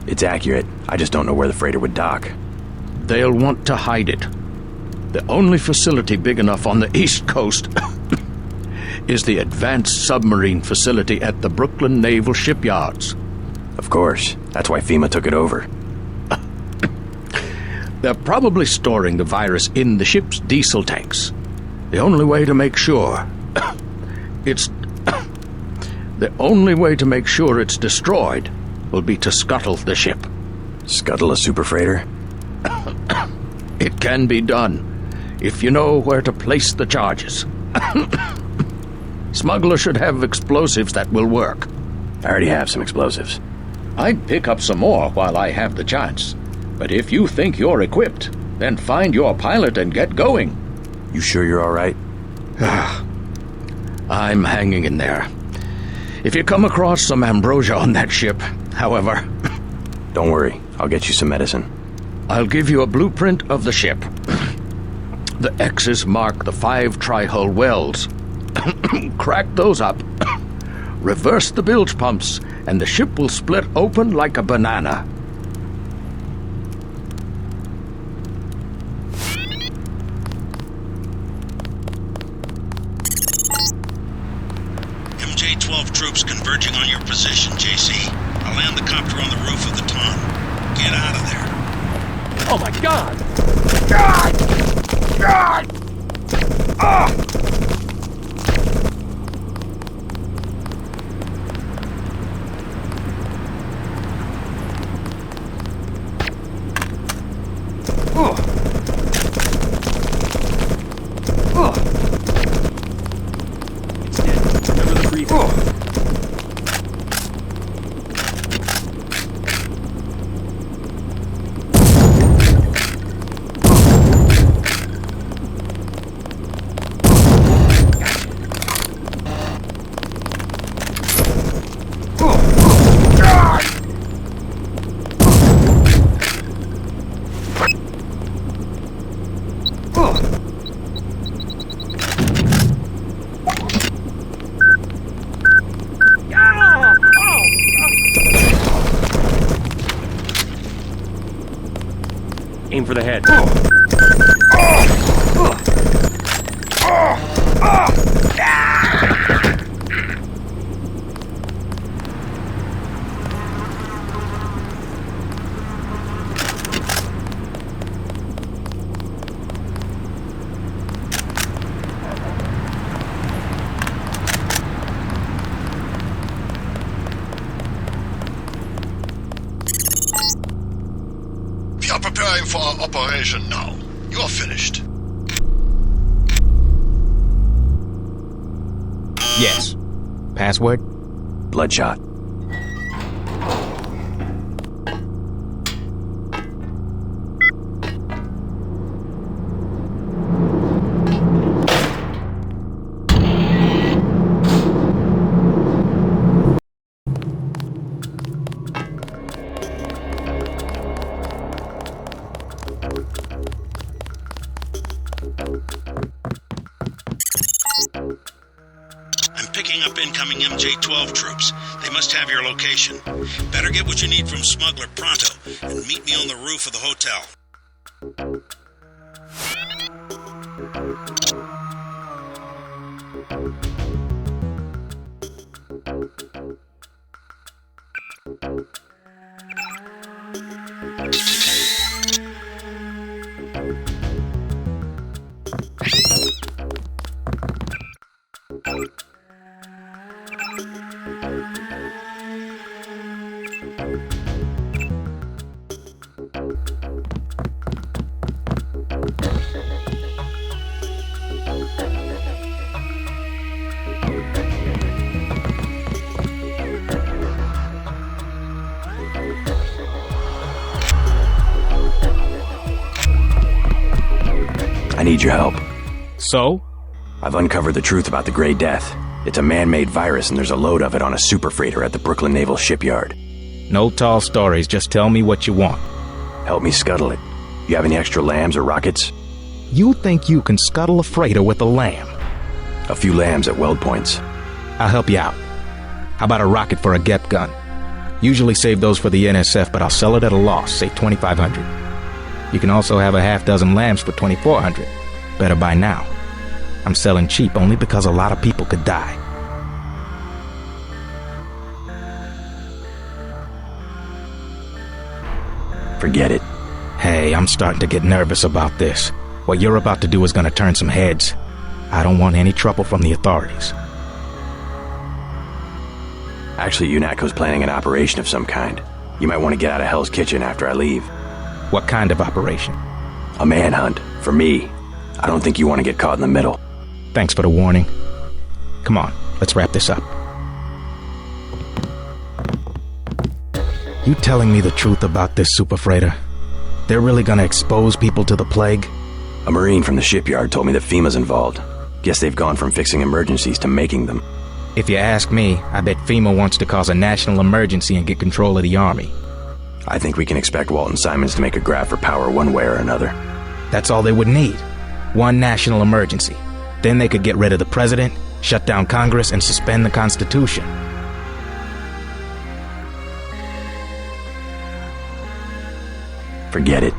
It's accurate. I just don't know where the freighter would dock. They'll want to hide it. The only facility big enough on the East Coast is the Advanced Submarine Facility at the Brooklyn Naval Shipyards. Of course. That's why FEMA took it over. They're probably storing the virus in the ship's diesel tanks. The only way to make sure it's destroyed will be to scuttle the ship. Scuttle a super freighter? It can be done, if you know where to place the charges. Smuggler should have explosives that will work. I already have some explosives. I'd pick up some more while I have the chance. But if you think you're equipped, then find your pilot and get going. You sure you're all right? I'm hanging in there. If you come across some ambrosia on that ship, however... Don't worry, I'll get you some medicine. I'll give you a blueprint of the ship. The X's mark the 5 tri-hull wells. Crack those up. Reverse the bilge pumps, and the ship will split open like a banana. MJ-12 troops converging on your position, JC. I'll land the copter on the roof of the Ton. Get out of there. Oh my God! God! God! Ah! It's dead. Remember the briefing. Aim for the head. We are preparing for our operation now. You are finished. Yes. Password? Bloodshot. I'm picking up incoming MJ-12 troops. They must have your location. Better get what you need from Smuggler pronto, and meet me on the roof of the hotel. I need your help. So? I've uncovered the truth about the Grey Death. It's a man-made virus and there's a load of it on a super freighter at the Brooklyn Naval Shipyard. No tall stories, just tell me what you want. Help me scuttle it. You have any extra lambs or rockets? You think you can scuttle a freighter with a lamb? A few lambs at weld points. I'll help you out. How about a rocket for a GEP gun? Usually save those for the NSF, but I'll sell it at a loss, say $2,500. You can also have a half dozen lambs for $2,400. Better buy now. I'm selling cheap only because a lot of people could die. Forget it. Hey, I'm starting to get nervous about this. What you're about to do is gonna turn some heads. I don't want any trouble from the authorities. Actually, UNATCO's planning an operation of some kind. You might want to get out of Hell's Kitchen after I leave. What kind of operation? A manhunt. For me. I don't think you want to get caught in the middle. Thanks for the warning. Come on, let's wrap this up. You telling me the truth about this super freighter? They're really gonna expose people to the plague? A Marine from the shipyard told me that FEMA's involved. Guess they've gone from fixing emergencies to making them. If you ask me, I bet FEMA wants to cause a national emergency and get control of the army. I think we can expect Walton Simons to make a grab for power one way or another. That's all they would need. One national emergency. Then they could get rid of the president, shut down Congress, and suspend the Constitution. Forget it.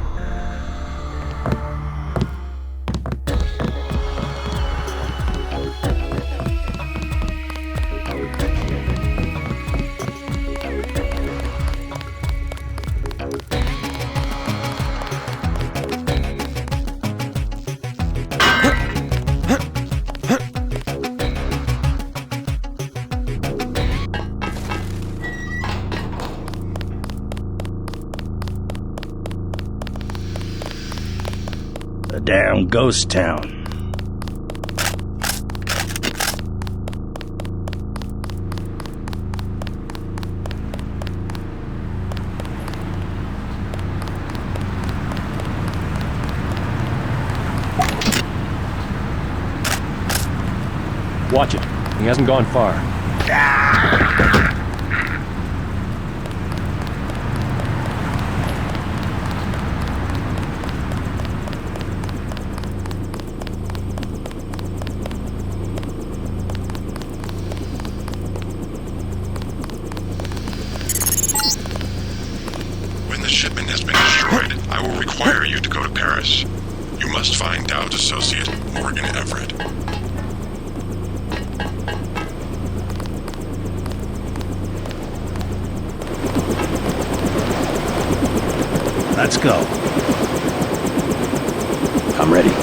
A damn ghost town. Watch it. He hasn't gone far. When the shipment has been destroyed, I will require you to go to Paris. You must find Dowd's associate, Morgan Everett. Let's go. I'm ready.